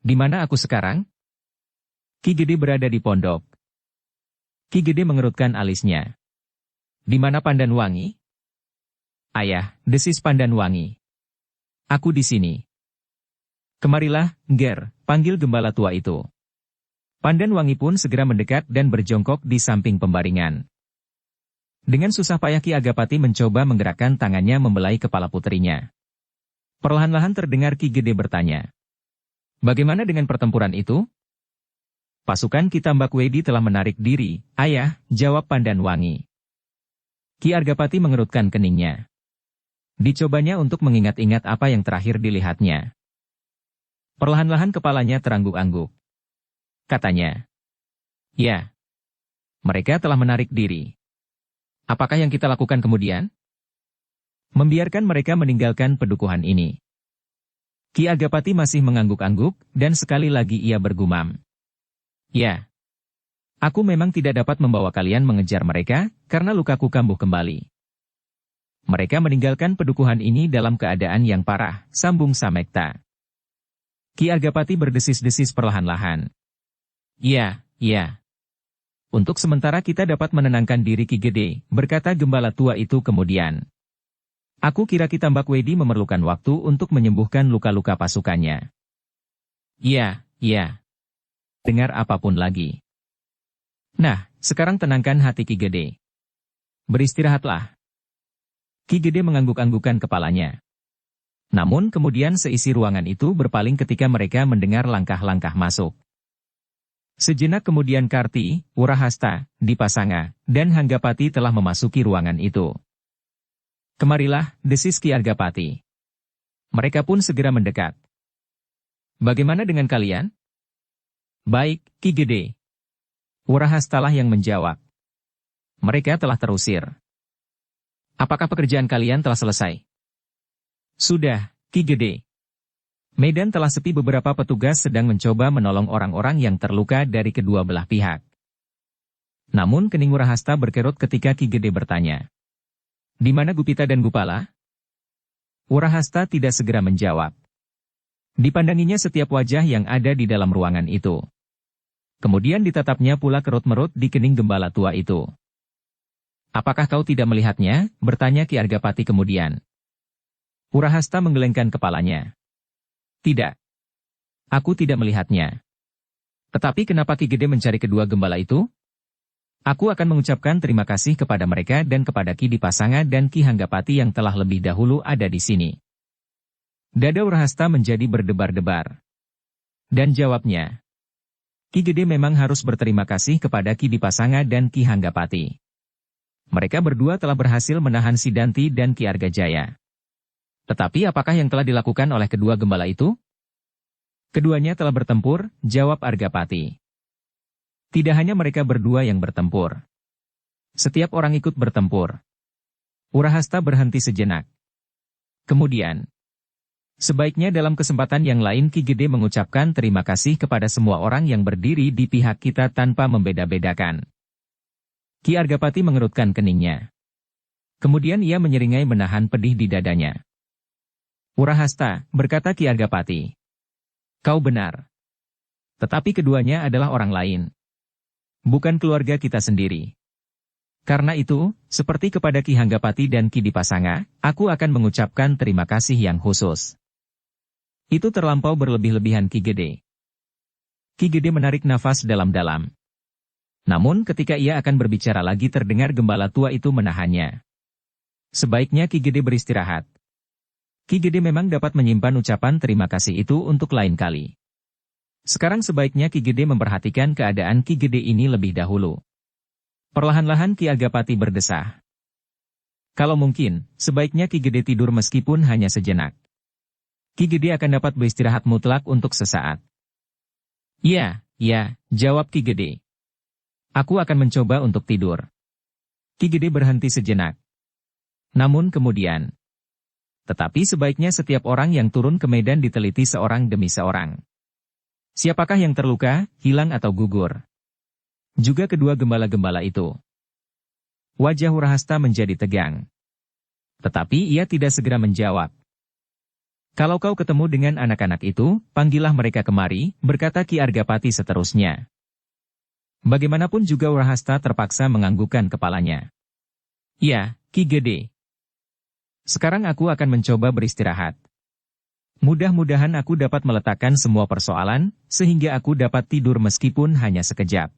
A: "Di mana aku sekarang?" Ki Gede berada di pondok. Ki Gede mengerutkan alisnya. "Di mana Pandan Wangi?" "Ayah," desis Pandan Wangi. "Aku di sini." "Kemarilah, Nger," panggil gembala tua itu. Pandan Wangi pun segera mendekat dan berjongkok di samping pembaringan. Dengan susah payah Ki Argapati mencoba menggerakkan tangannya membelai kepala putrinya. Perlahan-lahan terdengar Ki Gede bertanya. "Bagaimana dengan pertempuran itu?" "Pasukan kita Mbak Wedi telah menarik diri, Ayah," jawab Pandan Wangi. Ki Argapati mengerutkan keningnya. Dicobanya untuk mengingat-ingat apa yang terakhir dilihatnya. Perlahan-lahan kepalanya terangguk-angguk. Katanya, "Ya, mereka telah menarik diri. Apakah yang kita lakukan kemudian? Membiarkan mereka meninggalkan pedukuhan ini." Ki Argapati masih mengangguk-angguk, dan sekali lagi ia bergumam. "Ya, aku memang tidak dapat membawa kalian mengejar mereka, karena lukaku kambuh kembali." "Mereka meninggalkan pedukuhan ini dalam keadaan yang parah," sambung Samekta. Ki Argapati berdesis-desis perlahan-lahan. "Iya, iya. Untuk sementara kita dapat menenangkan diri Ki Gede," berkata gembala tua itu kemudian. "Aku kira kita Mbak Wedi memerlukan waktu untuk menyembuhkan luka-luka pasukannya." "Iya, iya. Dengar apapun lagi. Nah, sekarang tenangkan hati Ki Gede. Beristirahatlah." Ki Gede mengangguk-anggukan kepalanya. Namun kemudian seisi ruangan itu berpaling ketika mereka mendengar langkah-langkah masuk. Sejenak kemudian Karti, Wurahasta, Dipasanga, dan Hanggapati telah memasuki ruangan itu. "Kemarilah," desis Ki Argapati. Mereka pun segera mendekat. "Bagaimana dengan kalian?" "Baik, Ki Gede." Wurahastalah yang menjawab. "Mereka telah terusir." "Apakah pekerjaan kalian telah selesai?" "Sudah, Ki Gede. Medan telah sepi, beberapa petugas sedang mencoba menolong orang-orang yang terluka dari kedua belah pihak." Namun kening Wurahasta berkerut ketika Ki Gede bertanya, "Di mana Gupita dan Gupala?" Wurahasta tidak segera menjawab. Dipandanginya setiap wajah yang ada di dalam ruangan itu. Kemudian ditatapnya pula kerut-merut di kening gembala tua itu. "Apakah kau tidak melihatnya?" bertanya Ki Argapati kemudian. Wurahasta menggelengkan kepalanya. "Tidak. Aku tidak melihatnya. Tetapi kenapa Ki Gede mencari kedua gembala itu? Aku akan mengucapkan terima kasih kepada mereka dan kepada Ki Dipasanga dan Ki Hanggapati yang telah lebih dahulu ada di sini." Dada Wurahasta menjadi berdebar-debar. Dan jawabnya, "Ki Gede memang harus berterima kasih kepada Ki Dipasanga dan Ki Hanggapati. Mereka berdua telah berhasil menahan Sidanti dan Ki Argajaya." "Tetapi apakah yang telah dilakukan oleh kedua gembala itu?" "Keduanya telah bertempur," jawab Argapati. "Tidak hanya mereka berdua yang bertempur. Setiap orang ikut bertempur." Wurahasta berhenti sejenak. Kemudian, "Sebaiknya dalam kesempatan yang lain Ki Gede mengucapkan terima kasih kepada semua orang yang berdiri di pihak kita tanpa membeda-bedakan." Ki Argapati mengerutkan keningnya. Kemudian ia menyeringai menahan pedih di dadanya. "Wurahasta," berkata Ki Argapati, "kau benar. Tetapi keduanya adalah orang lain. Bukan keluarga kita sendiri. Karena itu, seperti kepada Ki Hanggapati dan Ki Dipasanga, aku akan mengucapkan terima kasih yang khusus." "Itu terlampau berlebih-lebihan Ki Gede." Ki Gede menarik nafas dalam-dalam. Namun ketika ia akan berbicara lagi terdengar gembala tua itu menahannya. "Sebaiknya Ki Gede beristirahat. Ki Gede memang dapat menyimpan ucapan terima kasih itu untuk lain kali. Sekarang sebaiknya Ki Gede memperhatikan keadaan Ki Gede ini lebih dahulu." Perlahan-lahan Ki Argapati berdesah. "Kalau mungkin, sebaiknya Ki Gede tidur meskipun hanya sejenak. Ki Gede akan dapat beristirahat mutlak untuk sesaat." "Iya, iya," jawab Ki Gede. "Aku akan mencoba untuk tidur." Ki Gede berhenti sejenak. Namun kemudian, "Tetapi sebaiknya setiap orang yang turun ke medan diteliti seorang demi seorang. Siapakah yang terluka, hilang atau gugur? Juga kedua gembala-gembala itu." Wajah Wurahasta menjadi tegang. Tetapi ia tidak segera menjawab. "Kalau kau ketemu dengan anak-anak itu, panggillah mereka kemari," berkata Ki Argapati seterusnya. Bagaimanapun juga Wurahasta terpaksa menganggukkan kepalanya. "Ya, Ki Gede. Sekarang aku akan mencoba beristirahat. Mudah-mudahan aku dapat meletakkan semua persoalan, sehingga aku dapat tidur meskipun hanya sekejap."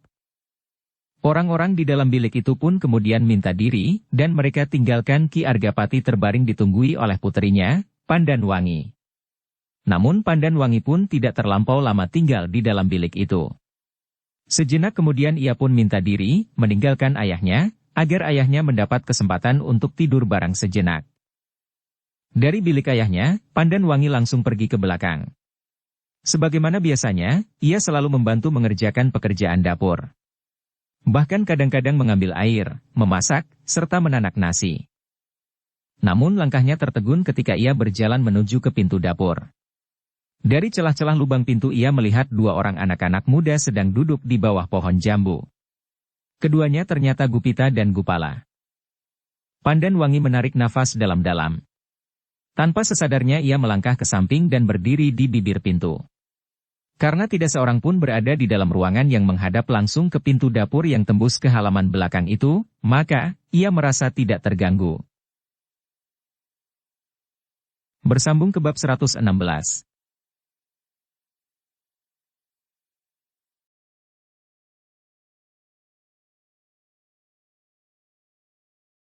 A: Orang-orang di dalam bilik itu pun kemudian minta diri, dan mereka tinggalkan Ki Argapati terbaring ditunggui oleh puterinya, Pandanwangi. Namun Pandanwangi pun tidak terlampau lama tinggal di dalam bilik itu. Sejenak kemudian ia pun minta diri, meninggalkan ayahnya, agar ayahnya mendapat kesempatan untuk tidur bareng sejenak. Dari bilik ayahnya, Pandan Wangi langsung pergi ke belakang. Sebagaimana biasanya, ia selalu membantu mengerjakan pekerjaan dapur. Bahkan kadang-kadang mengambil air, memasak, serta menanak nasi. Namun langkahnya tertegun ketika ia berjalan menuju ke pintu dapur. Dari celah-celah lubang pintu ia melihat dua orang anak-anak muda sedang duduk di bawah pohon jambu. Keduanya ternyata Gupita dan Gupala. Pandan Wangi menarik nafas dalam-dalam. Tanpa sesadarnya ia melangkah ke samping dan berdiri di bibir pintu. Karena tidak seorang pun berada di dalam ruangan yang menghadap langsung ke pintu dapur yang tembus ke halaman belakang itu, maka ia merasa tidak terganggu. Bersambung ke bab 116.